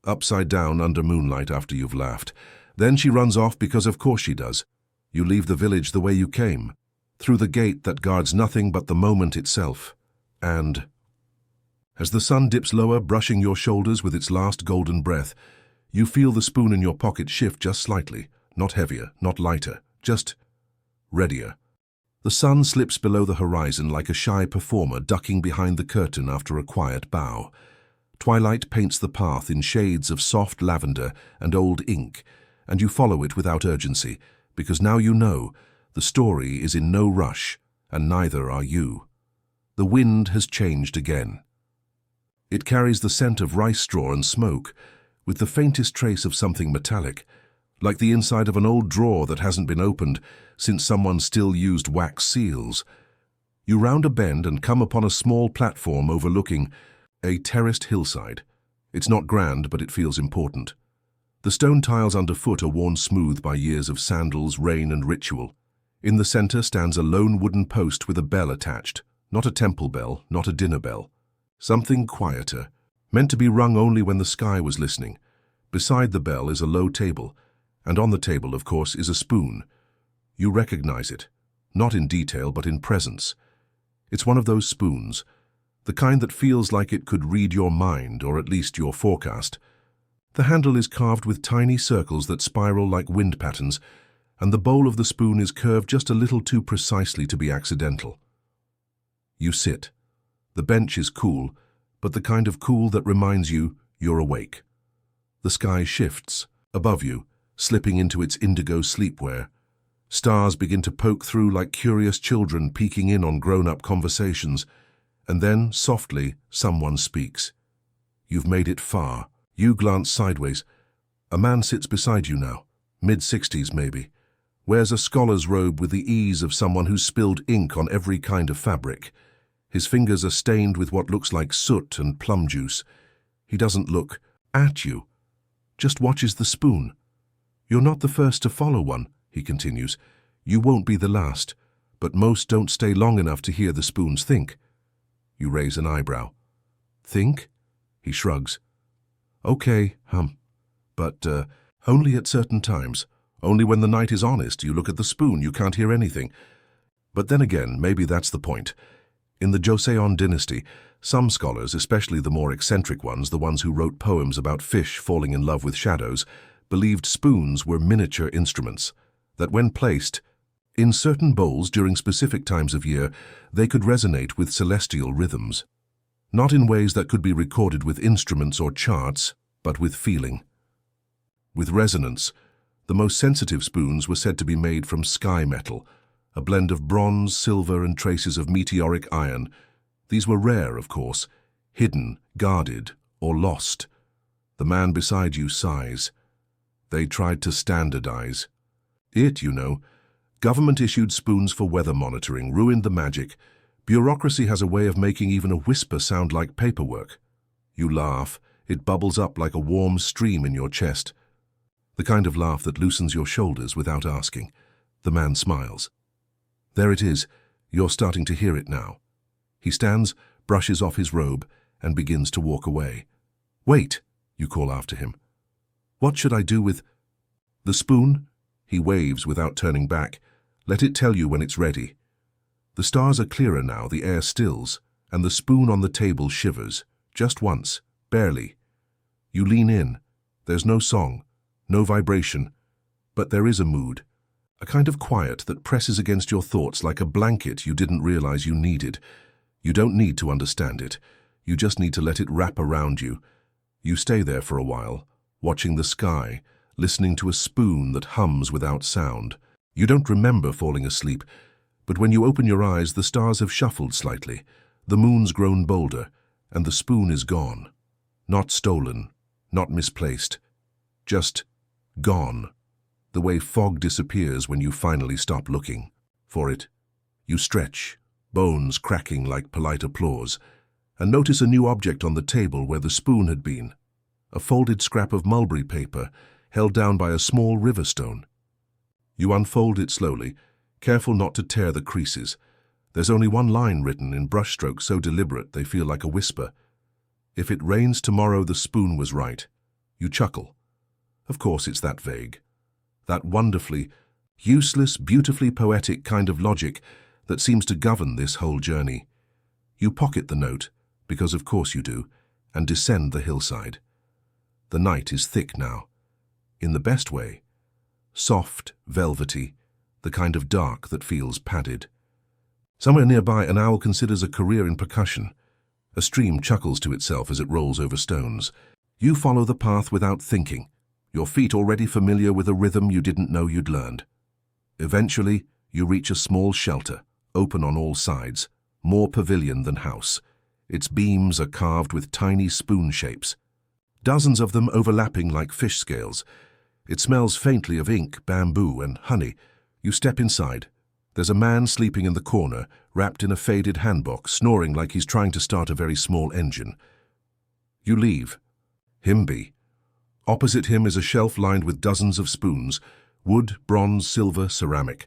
A: Upside down under moonlight after you've laughed. Then she runs off because of course she does. You leave the village the way you came, through the gate that guards nothing but the moment itself. And as the sun dips lower, brushing your shoulders with its last golden breath, you feel the spoon in your pocket shift just slightly, not heavier, not lighter, just readier. The sun slips below the horizon like a shy performer ducking behind the curtain after a quiet bow. Twilight paints the path in shades of soft lavender and old ink, and you follow it without urgency, because now you know the story is in no rush, and neither are you. The wind has changed again. It carries the scent of rice straw and smoke, with the faintest trace of something metallic, like the inside of an old drawer that hasn't been opened since someone still used wax seals. You round a bend and come upon a small platform overlooking a terraced hillside. It's not grand, but it feels important. The stone tiles underfoot are worn smooth by years of sandals, rain, and ritual. In the center stands a lone wooden post with a bell attached, not a temple bell, not a dinner bell. Something quieter, meant to be rung only when the sky was listening. Beside the bell is a low table, and on the table, of course, is a spoon. You recognize it, not in detail but in presence. It's one of those spoons, the kind that feels like it could read your mind, or at least your forecast. The handle is carved with tiny circles that spiral like wind patterns, and the bowl of the spoon is curved just a little too precisely to be accidental. You sit. The bench is cool, but the kind of cool that reminds you you're awake. The sky shifts, above you, slipping into its indigo sleepwear. Stars begin to poke through like curious children peeking in on grown-up conversations. And then, softly, someone speaks. You've made it far. You glance sideways. A man sits beside you now, mid-60s maybe. Wears a scholar's robe with the ease of someone who's spilled ink on every kind of fabric. His fingers are stained with what looks like soot and plum juice. He doesn't look at you, just watches the spoon. You're not the first to follow one, he continues. You won't be the last, but most don't stay long enough to hear the spoons think. You raise an eyebrow. Think? He shrugs. Okay, but only at certain times. Only when the night is honest, you look at the spoon, you can't hear anything. But then again, maybe that's the point. In the Joseon dynasty, some scholars, especially the more eccentric ones, the ones who wrote poems about fish falling in love with shadows, believed spoons were miniature instruments, that when placed in certain bowls during specific times of year, they could resonate with celestial rhythms. Not in ways that could be recorded with instruments or charts, but with feeling. With resonance, the most sensitive spoons were said to be made from sky metal, a blend of bronze, silver, and traces of meteoric iron. These were rare, of course, hidden, guarded, or lost. The man beside you sighs. They tried to standardize. Government-issued spoons for weather monitoring ruined the magic. Bureaucracy has a way of making even a whisper sound like paperwork. You laugh. It bubbles up like a warm stream in your chest. The kind of laugh that loosens your shoulders without asking. The man smiles. There it is. You're starting to hear it now. He stands, brushes off his robe, and begins to walk away. Wait, you call after him. What should I do with the spoon? He waves without turning back. Let it tell you when it's ready. The stars are clearer now, the air stills, and the spoon on the table shivers, just once, barely. You lean in. There's no song, no vibration, but there is a mood, a kind of quiet that presses against your thoughts like a blanket you didn't realize you needed. You don't need to understand it. You just need to let it wrap around you. You stay there for a while, watching the sky, listening to a spoon that hums without sound. You don't remember falling asleep, but when you open your eyes, the stars have shuffled slightly, the moon's grown bolder, and the spoon is gone. Not stolen, not misplaced, just gone. The way fog disappears when you finally stop looking for it. You stretch, bones cracking like polite applause, and notice a new object on the table where the spoon had been. A folded scrap of mulberry paper held down by a small river stone. You unfold it slowly, careful not to tear the creases. There's only one line written in brushstrokes so deliberate they feel like a whisper. If it rains tomorrow, the spoon was right. You chuckle. Of course it's that vague. That wonderfully, useless, beautifully poetic kind of logic that seems to govern this whole journey. You pocket the note, because of course you do, and descend the hillside. The night is thick now, in the best way. Soft, velvety, the kind of dark that feels padded. Somewhere nearby, an owl considers a career in percussion. A stream chuckles to itself as it rolls over stones. You follow the path without thinking, your feet already familiar with a rhythm you didn't know you'd learned. Eventually, you reach a small shelter, open on all sides, more pavilion than house. Its beams are carved with tiny spoon shapes, dozens of them overlapping like fish scales. It smells faintly of ink, bamboo, and honey. You step inside. There's a man sleeping in the corner, wrapped in a faded hanbok, snoring like he's trying to start a very small engine. You leave. Him be. Opposite him is a shelf lined with dozens of spoons, wood, bronze, silver, ceramic.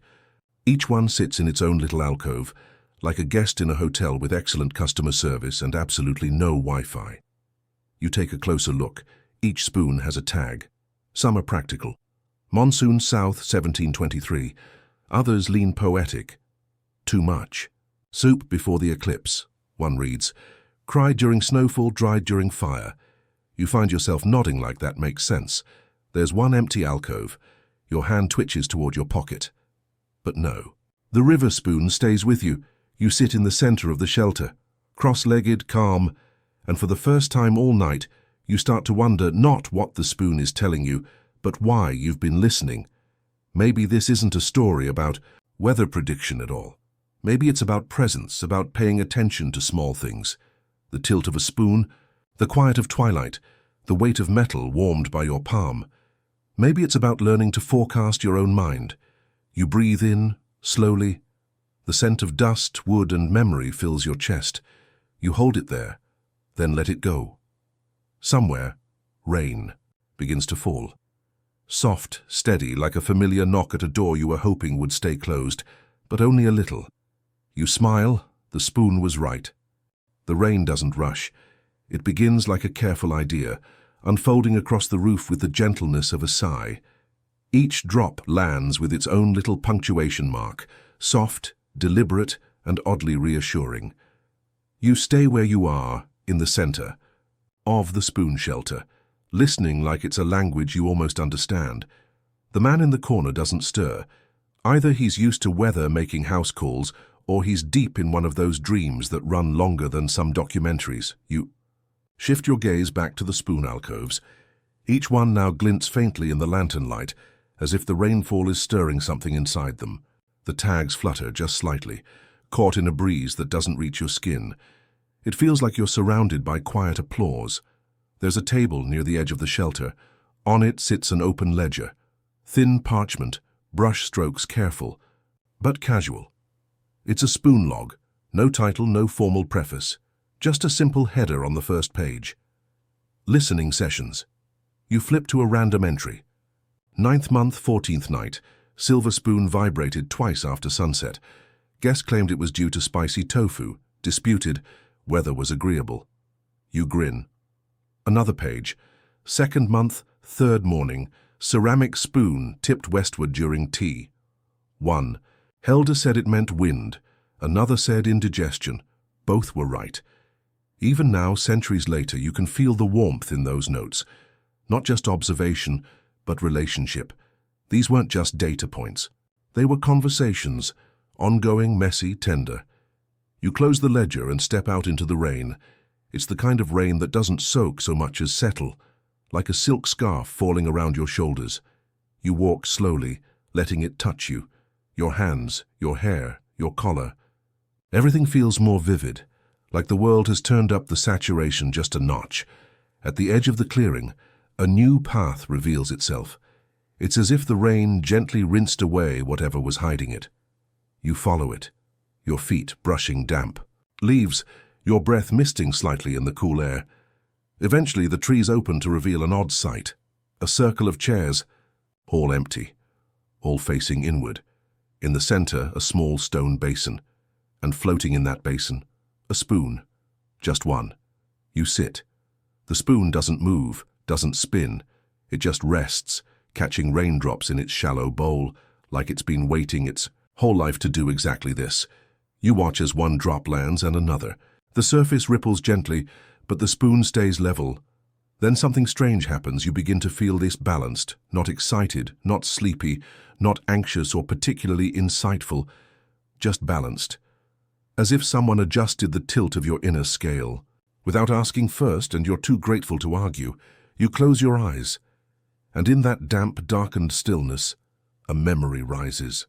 A: Each one sits in its own little alcove, like a guest in a hotel with excellent customer service and absolutely no Wi-Fi. You take a closer look. Each spoon has a tag. Some are practical. Monsoon South 1723. Others lean poetic. Too much. Soup before the eclipse, one reads. Cried during snowfall, dried during fire. You find yourself nodding like that makes sense. There's one empty alcove. Your hand twitches toward your pocket. But no. The river spoon stays with you. You sit in the center of the shelter, cross-legged, calm, and for the first time all night, you start to wonder not what the spoon is telling you, but why you've been listening. Maybe this isn't a story about weather prediction at all. Maybe it's about presence, about paying attention to small things. The tilt of a spoon, the quiet of twilight, the weight of metal warmed by your palm. Maybe it's about learning to forecast your own mind. You breathe in, slowly. The scent of dust, wood, and memory fills your chest. You hold it there, then let it go. Somewhere, rain begins to fall. Soft, steady, like a familiar knock at a door you were hoping would stay closed, but only a little. You smile, the spoon was right. The rain doesn't rush. It begins like a careful idea, unfolding across the roof with the gentleness of a sigh. Each drop lands with its own little punctuation mark, soft, deliberate, and oddly reassuring. You stay where you are, in the center of the spoon shelter, listening like it's a language you almost understand. The man in the corner doesn't stir. Either he's used to weather making house calls, or he's deep in one of those dreams that run longer than some documentaries. You shift your gaze back to the spoon alcoves. Each one now glints faintly in the lantern light, as if the rainfall is stirring something inside them. The tags flutter just slightly, caught in a breeze that doesn't reach your skin. It feels like you're surrounded by quiet applause. There's a table near the edge of the shelter. On it sits an open ledger. Thin parchment, brush strokes careful, but casual. It's a spoon log. No title, no formal preface. Just a simple header on the first page. Listening sessions. You flip to a random entry. 9th month, 14th night. Silver spoon vibrated twice after sunset. Guest claimed it was due to spicy tofu. Disputed. Weather was agreeable. You grin. Another page. 2nd month, 3rd morning. Ceramic spoon tipped westward during tea. 1. Helder said it meant wind. Another said indigestion. Both were right. Even now, centuries later, you can feel the warmth in those notes. Not just observation, but relationship. These weren't just data points. They were conversations, ongoing, messy, tender. You close the ledger and step out into the rain. It's the kind of rain that doesn't soak so much as settle, like a silk scarf falling around your shoulders. You walk slowly, letting it touch you. Your hands, your hair, your collar. Everything feels more vivid, like the world has turned up the saturation just a notch. At the edge of the clearing, a new path reveals itself. It's as if the rain gently rinsed away whatever was hiding it. You follow it, your feet brushing damp. Leaves, your breath misting slightly in the cool air. Eventually the trees open to reveal an odd sight. A circle of chairs, all empty, all facing inward. In the center, a small stone basin. And floating in that basin, a spoon. Just one. You sit. The spoon doesn't move, doesn't spin. It just rests, catching raindrops in its shallow bowl, like it's been waiting its whole life to do exactly this. You watch as one drop lands and another. The surface ripples gently, but the spoon stays level. Then something strange happens. You begin to feel this balanced, not excited, not sleepy, not anxious or particularly insightful, just balanced. As if someone adjusted the tilt of your inner scale. Without asking first, and you're too grateful to argue, you close your eyes. And in that damp, darkened stillness, a memory rises.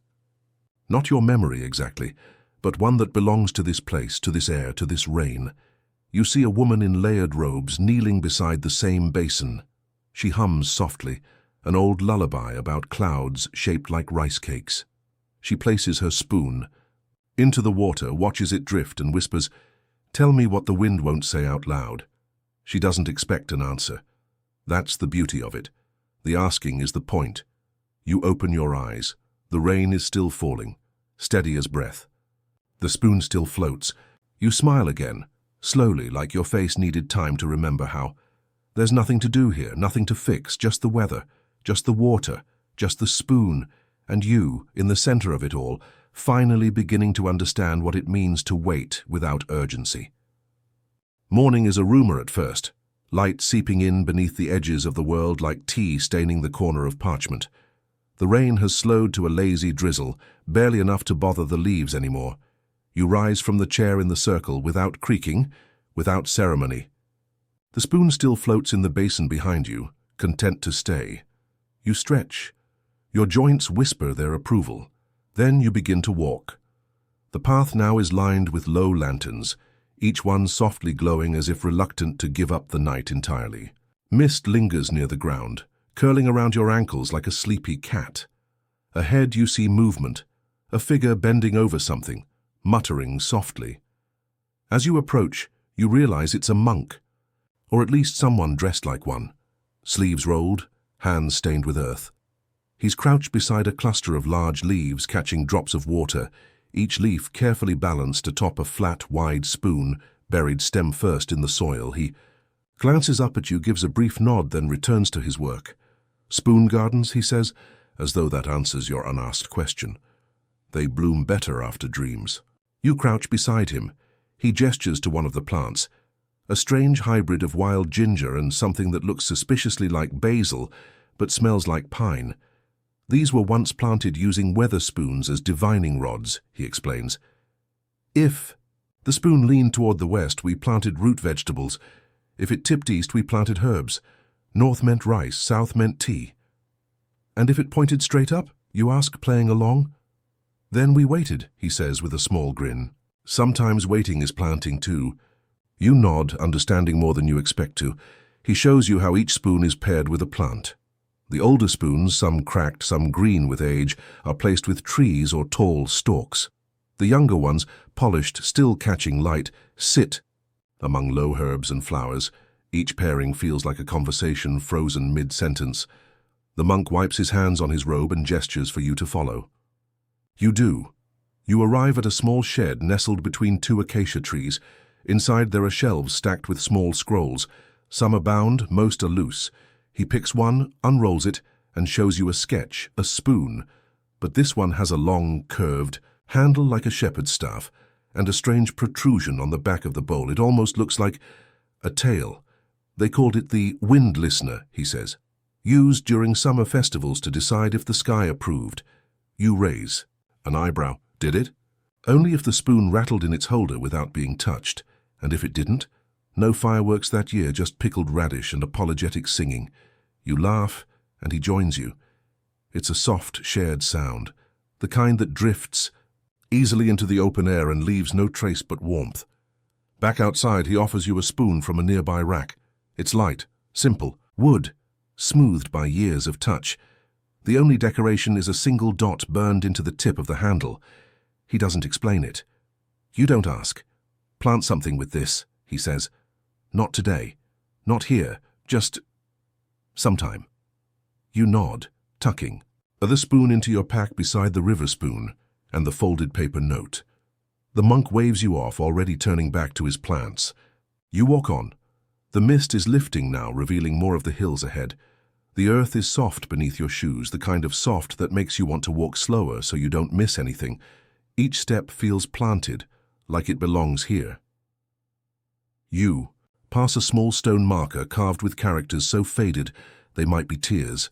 A: Not your memory exactly, but one that belongs to this place, to this air, to this rain. You see a woman in layered robes kneeling beside the same basin. She hums softly, an old lullaby about clouds shaped like rice cakes. She places her spoon into the water, watches it drift and whispers, "Tell me what the wind won't say out loud." She doesn't expect an answer. That's the beauty of it. The asking is the point. You open your eyes. The rain is still falling, steady as breath. The spoon still floats. You smile again, slowly, like your face needed time to remember how. There's nothing to do here, nothing to fix, just the weather, just the water, just the spoon, and you, in the center of it all, finally beginning to understand what it means to wait without urgency. Morning is a rumor at first, light seeping in beneath the edges of the world like tea staining the corner of parchment. The rain has slowed to a lazy drizzle, barely enough to bother the leaves anymore. You rise from the chair in the circle without creaking, without ceremony. The spoon still floats in the basin behind you, content to stay. You stretch. Your joints whisper their approval. Then you begin to walk. The path now is lined with low lanterns, each one softly glowing as if reluctant to give up the night entirely. Mist lingers near the ground, curling around your ankles like a sleepy cat. Ahead you see movement, a figure bending over something, muttering softly. As you approach, you realize it's a monk, or at least someone dressed like one, sleeves rolled, hands stained with earth. He's crouched beside a cluster of large leaves catching drops of water, each leaf carefully balanced atop a flat, wide spoon, buried stem first in the soil. He glances up at you, gives a brief nod, then returns to his work. "Spoon gardens," he says, as though that answers your unasked question. "They bloom better after dreams." You crouch beside him. He gestures to one of the plants, a strange hybrid of wild ginger and something that looks suspiciously like basil, but smells like pine. "These were once planted using weather spoons as divining rods," he explains. "If the spoon leaned toward the west, we planted root vegetables. If it tipped east, we planted herbs. North meant rice, south meant tea." "And if it pointed straight up?" you ask, playing along. "Then we waited," he says with a small grin. "Sometimes waiting is planting too." You nod, understanding more than you expect to. He shows you how each spoon is paired with a plant. The older spoons, some cracked, some green with age, are placed with trees or tall stalks. The younger ones, polished, still catching light, sit among low herbs and flowers. Each pairing feels like a conversation frozen mid-sentence. The monk wipes his hands on his robe and gestures for you to follow. You do. You arrive at a small shed nestled between two acacia trees. Inside there are shelves stacked with small scrolls. Some are bound, most are loose. He picks one, unrolls it, and shows you a sketch, a spoon. But this one has a long, curved handle like a shepherd's staff, and a strange protrusion on the back of the bowl. It almost looks like a tail. They called it the wind listener, he says. Used during summer festivals to decide if the sky approved. You raise an eyebrow. Did it? Only if the spoon rattled in its holder without being touched. And if it didn't? No fireworks that year, just pickled radish and apologetic singing. You laugh, and he joins you. It's a soft, shared sound, the kind that drifts easily into the open air and leaves no trace but warmth. Back outside, he offers you a spoon from a nearby rack. It's light, simple, wood, smoothed by years of touch. The only decoration is a single dot burned into the tip of the handle. He doesn't explain it. You don't ask. "Plant something with this," he says. "Not today. Not here. Just sometime." You nod, tucking the spoon into your pack beside the river spoon and the folded paper note. The monk waves you off, already turning back to his plants. You walk on. The mist is lifting now, revealing more of the hills ahead. The earth is soft beneath your shoes, the kind of soft that makes you want to walk slower so you don't miss anything. Each step feels planted, like it belongs here. You pass a small stone marker carved with characters so faded they might be tears.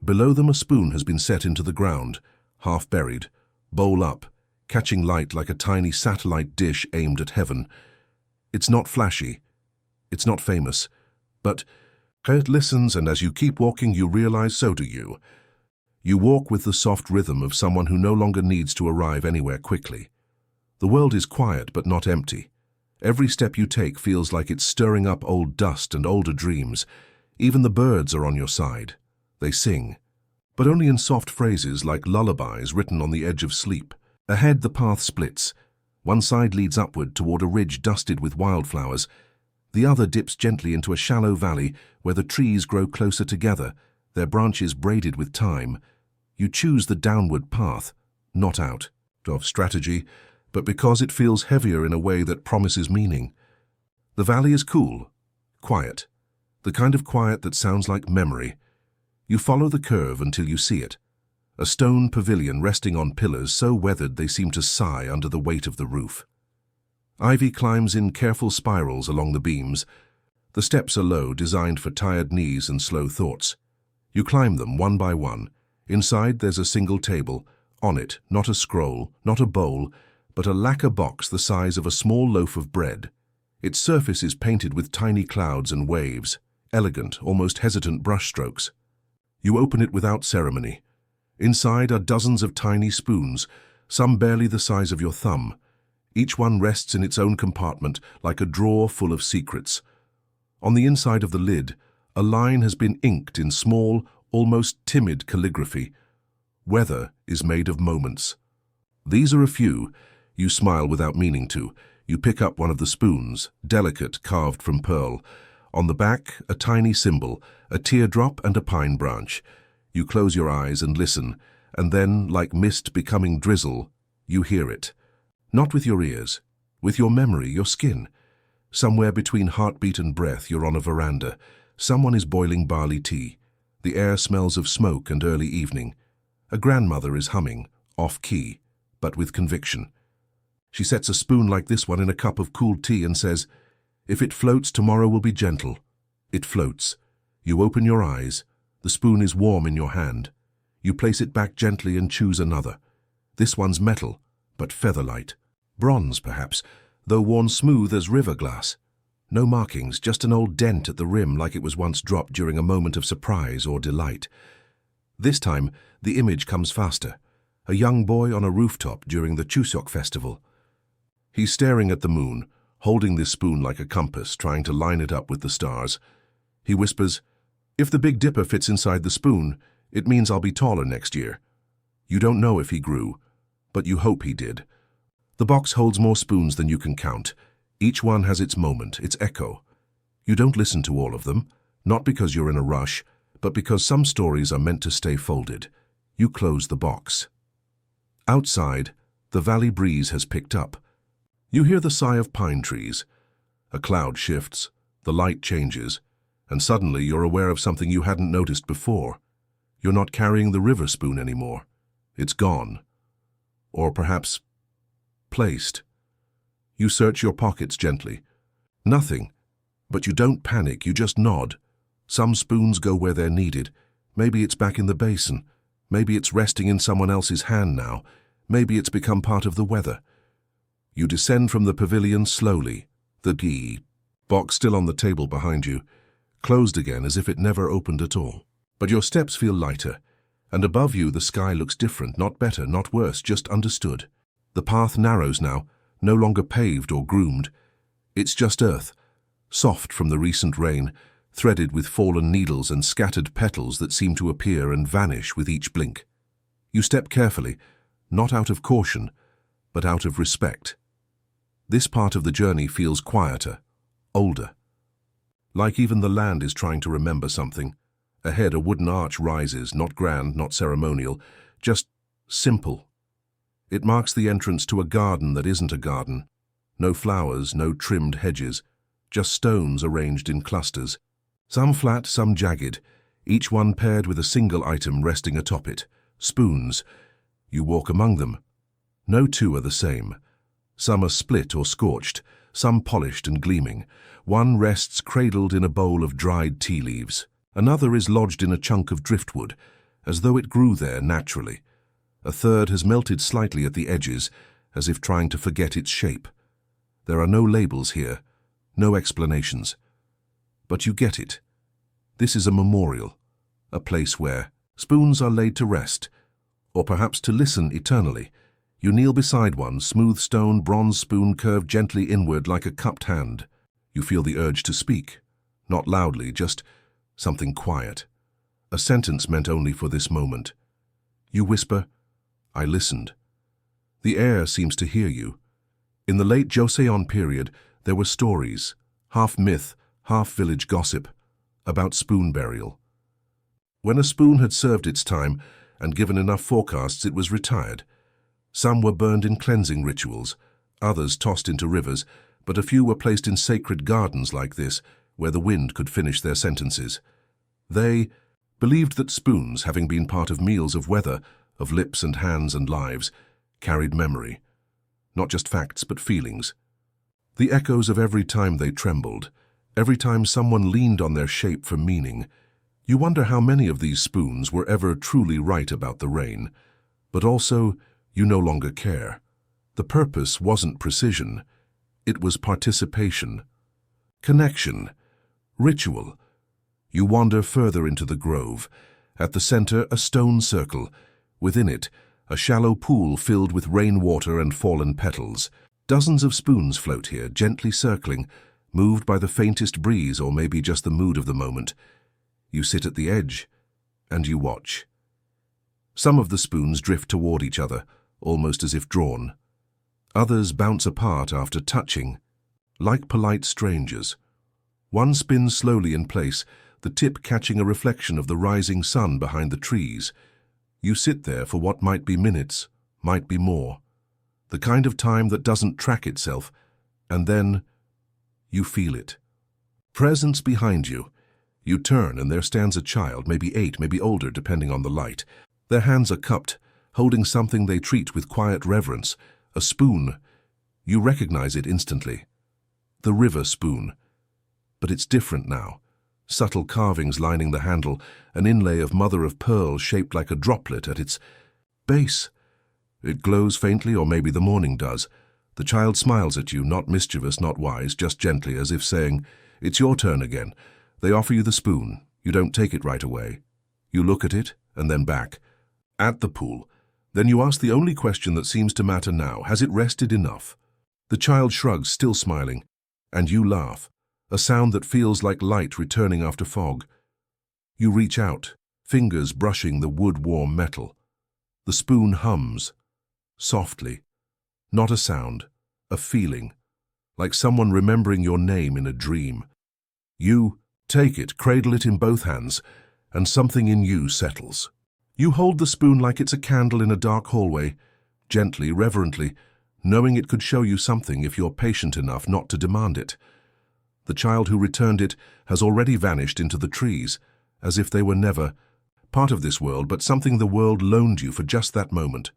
A: Below them a spoon has been set into the ground, half buried, bowl up, catching light like a tiny satellite dish aimed at heaven. It's not flashy, it's not famous, but it listens, and as you keep walking you realize so do you. You walk with the soft rhythm of someone who no longer needs to arrive anywhere quickly. The world is quiet but not empty. Every step you take feels like it's stirring up old dust and older dreams. Even the birds are on your side. They sing, but only in soft phrases like lullabies written on the edge of sleep. Ahead the path splits. One side leads upward toward a ridge dusted with wildflowers. The other dips gently into a shallow valley where the trees grow closer together, their branches braided with time. You choose the downward path, not out of strategy, but because it feels heavier in a way that promises meaning. The valley is cool, quiet, the kind of quiet that sounds like memory. You follow the curve until you see it. a stone pavilion resting on pillars so weathered they seem to sigh under the weight of the roof. Ivy climbs in careful spirals along the beams. The steps are low, designed for tired knees and slow thoughts. You climb them one by one. Inside there's a single table. On it, not a scroll, not a bowl, but a lacquer box the size of a small loaf of bread. Its surface is painted with tiny clouds and waves, elegant, almost hesitant brushstrokes. You open it without ceremony. Inside are dozens of tiny spoons, some barely the size of your thumb. Each one rests in its own compartment, like a drawer full of secrets. On the inside of the lid, a line has been inked in small, almost timid calligraphy. Weather is made of moments. These are a few. You smile without meaning to. You pick up one of the spoons, delicate, carved from pearl. On the back, a tiny symbol, a teardrop and a pine branch. You close your eyes and listen, and then, like mist becoming drizzle, you hear it. Not with your ears, with your memory, your skin. Somewhere between heartbeat and breath, you're on a veranda. Someone is boiling barley tea. The air smells of smoke and early evening. A grandmother is humming, off-key, but with conviction. She sets a spoon like this one in a cup of cool tea and says, "If it floats, tomorrow will be gentle." It floats. You open your eyes. The spoon is warm in your hand. You place it back gently and choose another. This one's metal, but feather-light. Bronze, perhaps, though worn smooth as river glass. No markings, just an old dent at the rim like it was once dropped during a moment of surprise or delight. This time, the image comes faster. A young boy on a rooftop during the Chuseok festival. He's staring at the moon, holding this spoon like a compass, trying to line it up with the stars. He whispers, "If the Big Dipper fits inside the spoon, it means I'll be taller next year." You don't know if he grew, but you hope he did. The box holds more spoons than you can count. Each one has its moment, its echo. You don't listen to all of them, not because you're in a rush, but because some stories are meant to stay folded. You close the box. Outside, the valley breeze has picked up. You hear the sigh of pine trees. A cloud shifts, the light changes, and suddenly you're aware of something you hadn't noticed before. You're not carrying the river spoon anymore. It's gone. Or perhaps placed. You search your pockets gently. Nothing. But you don't panic, you just nod. Some spoons go where they're needed. Maybe it's back in the basin. Maybe it's resting in someone else's hand now. Maybe it's become part of the weather. You descend from the pavilion slowly, the box still on the table behind you, closed again as if it never opened at all. But your steps feel lighter, and above you the sky looks different, not better, not worse, just understood. The path narrows now, no longer paved or groomed. It's just earth, soft from the recent rain, threaded with fallen needles and scattered petals that seem to appear and vanish with each blink. You step carefully, not out of caution, but out of respect. This part of the journey feels quieter, older. Like even the land is trying to remember something. Ahead, a wooden arch rises, not grand, not ceremonial, just simple. It marks the entrance to a garden that isn't a garden. No flowers, no trimmed hedges, just stones arranged in clusters. Some flat, some jagged, each one paired with a single item resting atop it. Spoons. You walk among them. No two are the same. Some are split or scorched, some polished and gleaming. One rests cradled in a bowl of dried tea leaves. Another is lodged in a chunk of driftwood, as though it grew there naturally. A third has melted slightly at the edges, as if trying to forget its shape. There are no labels here, no explanations. But you get it. This is a memorial, a place where spoons are laid to rest, or perhaps to listen eternally. You kneel beside one, smooth stone, bronze spoon curved gently inward like a cupped hand. You feel the urge to speak, not loudly, just something quiet. A sentence meant only for this moment. You whisper, "I listened." The air seems to hear you. In the late Joseon period, there were stories, half myth, half village gossip, about spoon burial. When a spoon had served its time and given enough forecasts, it was retired. Some were burned in cleansing rituals, others tossed into rivers, but a few were placed in sacred gardens like this, where the wind could finish their sentences. They believed that spoons, having been part of meals of weather, of lips and hands and lives, carried memory. Not just facts, but feelings. The echoes of every time they trembled, every time someone leaned on their shape for meaning. You wonder how many of these spoons were ever truly right about the rain. But also, you no longer care. The purpose wasn't precision. It was participation. Connection. Ritual. You wander further into the grove. At the center, a stone circle. Within it, a shallow pool filled with rainwater and fallen petals. Dozens of spoons float here, gently circling, moved by the faintest breeze or maybe just the mood of the moment. You sit at the edge, and you watch. Some of the spoons drift toward each other, almost as if drawn. Others bounce apart after touching, like polite strangers. One spins slowly in place, the tip catching a reflection of the rising sun behind the trees. You sit there for what might be minutes, might be more. The kind of time that doesn't track itself, and then you feel it. Presence behind you. You turn and there stands a child, maybe 8, maybe older, depending on the light. Their hands are cupped, holding something they treat with quiet reverence, a spoon. You recognize it instantly. The river spoon. But it's different now. Subtle carvings lining the handle, an inlay of mother-of-pearl shaped like a droplet at its base. It glows faintly, or maybe the morning does. The child smiles at you, not mischievous, not wise, just gently, as if saying, "It's your turn again." They offer you the spoon. You don't take it right away. You look at it, and then back. At the pool. Then you ask the only question that seems to matter now. Has it rested enough? The child shrugs, still smiling. And you laugh. A sound that feels like light returning after fog. You reach out, fingers brushing the wood-warm metal. The spoon hums. Softly. Not a sound, a feeling. Like someone remembering your name in a dream. You take it, cradle it in both hands, and something in you settles. You hold the spoon like it's a candle in a dark hallway, gently, reverently, knowing it could show you something if you're patient enough not to demand it. The child who returned it has already vanished into the trees, as if they were never part of this world, but something the world loaned you for just that moment.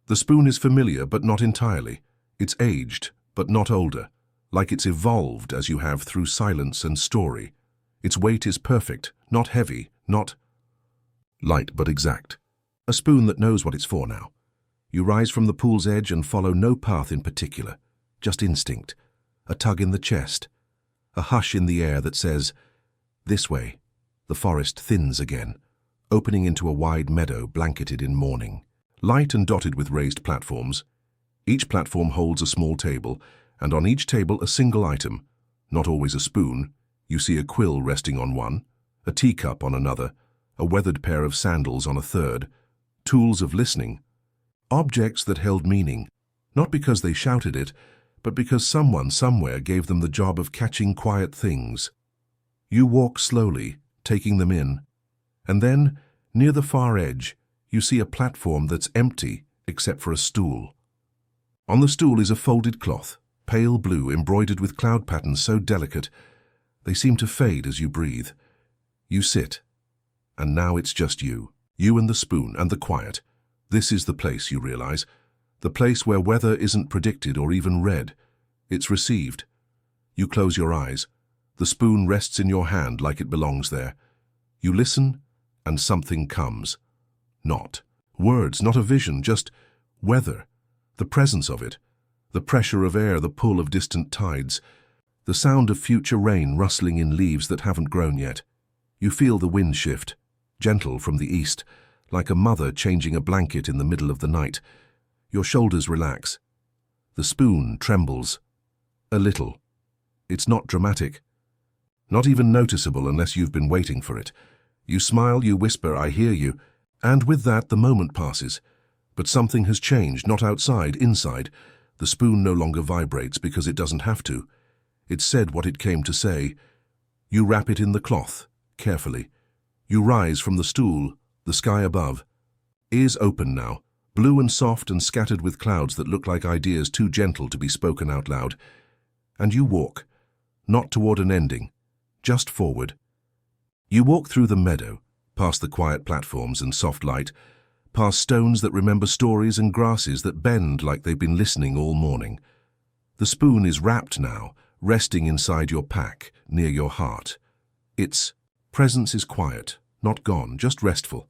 A: The spoon is familiar, but not entirely. It's aged, but not older, like it's evolved as you have through silence and story. Its weight is perfect, not heavy, not light, but exact. A spoon that knows what it's for now. You rise from the pool's edge and follow no path in particular, just instinct, a tug in the chest, a hush in the air that says, "This way." The forest thins again, opening into a wide meadow blanketed in morning. Light and dotted with raised platforms. Each platform holds a small table, and on each table a single item, not always a spoon. You see a quill resting on one, a teacup on another, a weathered pair of sandals on a third, tools of listening, objects that held meaning, not because they shouted it, but because someone somewhere gave them the job of catching quiet things. You walk slowly, taking them in, and then, near the far edge, you see a platform that's empty except for a stool. On the stool is a folded cloth, pale blue, embroidered with cloud patterns so delicate they seem to fade as you breathe. You sit, and now it's just you and the spoon and the quiet. This is the place, you realize, the place where weather isn't predicted or even read. It's received. You close your eyes. The spoon rests in your hand like it belongs there. You listen, and something comes. Not words, not a vision, just weather, the presence of it, the pressure of air, the pull of distant tides, the sound of future rain rustling in leaves that haven't grown yet. You feel the wind shift, gentle from the east, like a mother changing a blanket in the middle of the night. Your shoulders relax. The spoon trembles. A little. It's not dramatic. Not even noticeable unless you've been waiting for it. You smile, you whisper, "I hear you," and with that the moment passes. But something has changed, not outside, inside. The spoon no longer vibrates because it doesn't have to. It said what it came to say. You wrap it in the cloth, carefully. You rise from the stool, the sky above. Ears open now, blue and soft and scattered with clouds that look like ideas too gentle to be spoken out loud. And you walk, not toward an ending, just forward. You walk through the meadow, past the quiet platforms and soft light, past stones that remember stories and grasses that bend like they've been listening all morning. The spoon is wrapped now, resting inside your pack, near your heart. Its presence is quiet, not gone, just restful.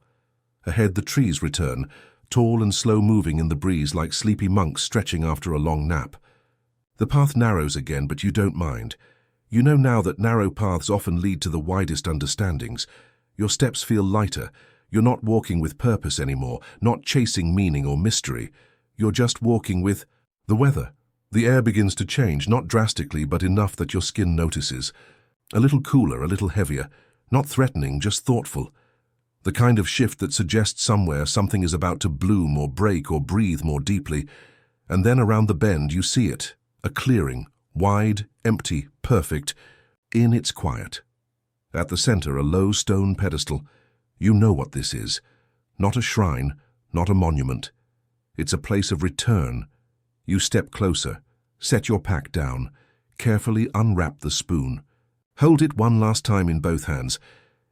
A: Ahead the trees return, tall and slow-moving in the breeze like sleepy monks stretching after a long nap. The path narrows again, but you don't mind. You know now that narrow paths often lead to the widest understandings. Your steps feel lighter. You're not walking with purpose anymore, not chasing meaning or mystery. You're just walking with the weather. The air begins to change, not drastically, but enough that your skin notices. A little cooler, a little heavier, not threatening, just thoughtful. The kind of shift that suggests somewhere something is about to bloom or break or breathe more deeply. And then around the bend you see it, a clearing, wide, empty, perfect, in its quiet. At the center, a low stone pedestal. You know what this is. Not a shrine, not a monument. It's a place of return. You step closer, set your pack down, carefully unwrap the spoon. Hold it one last time in both hands.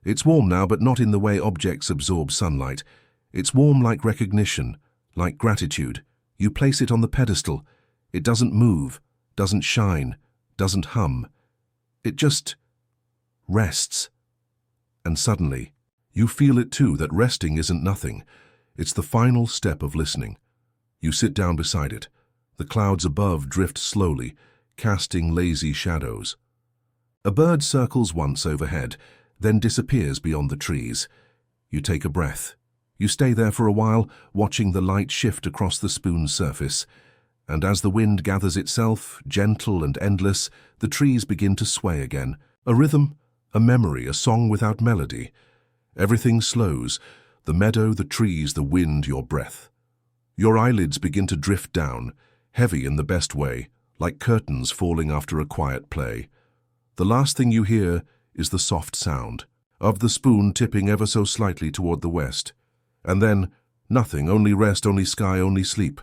A: It's warm now, but not in the way objects absorb sunlight. It's warm like recognition, like gratitude. You place it on the pedestal. It doesn't move, doesn't shine, doesn't hum. It just rests. And suddenly, you feel it too, that resting isn't nothing. It's the final step of listening. You sit down beside it. The clouds above drift slowly, casting lazy shadows. A bird circles once overhead, then disappears beyond the trees. You take a breath. You stay there for a while, watching the light shift across the spoon's surface. And as the wind gathers itself, gentle and endless, the trees begin to sway again. A rhythm, a memory, a song without melody. Everything slows, the meadow, the trees, the wind, your breath. Your eyelids begin to drift down, heavy in the best way, like curtains falling after a quiet play. The last thing you hear is the soft sound of the spoon tipping ever so slightly toward the west. And then, nothing, only rest, only sky, only sleep.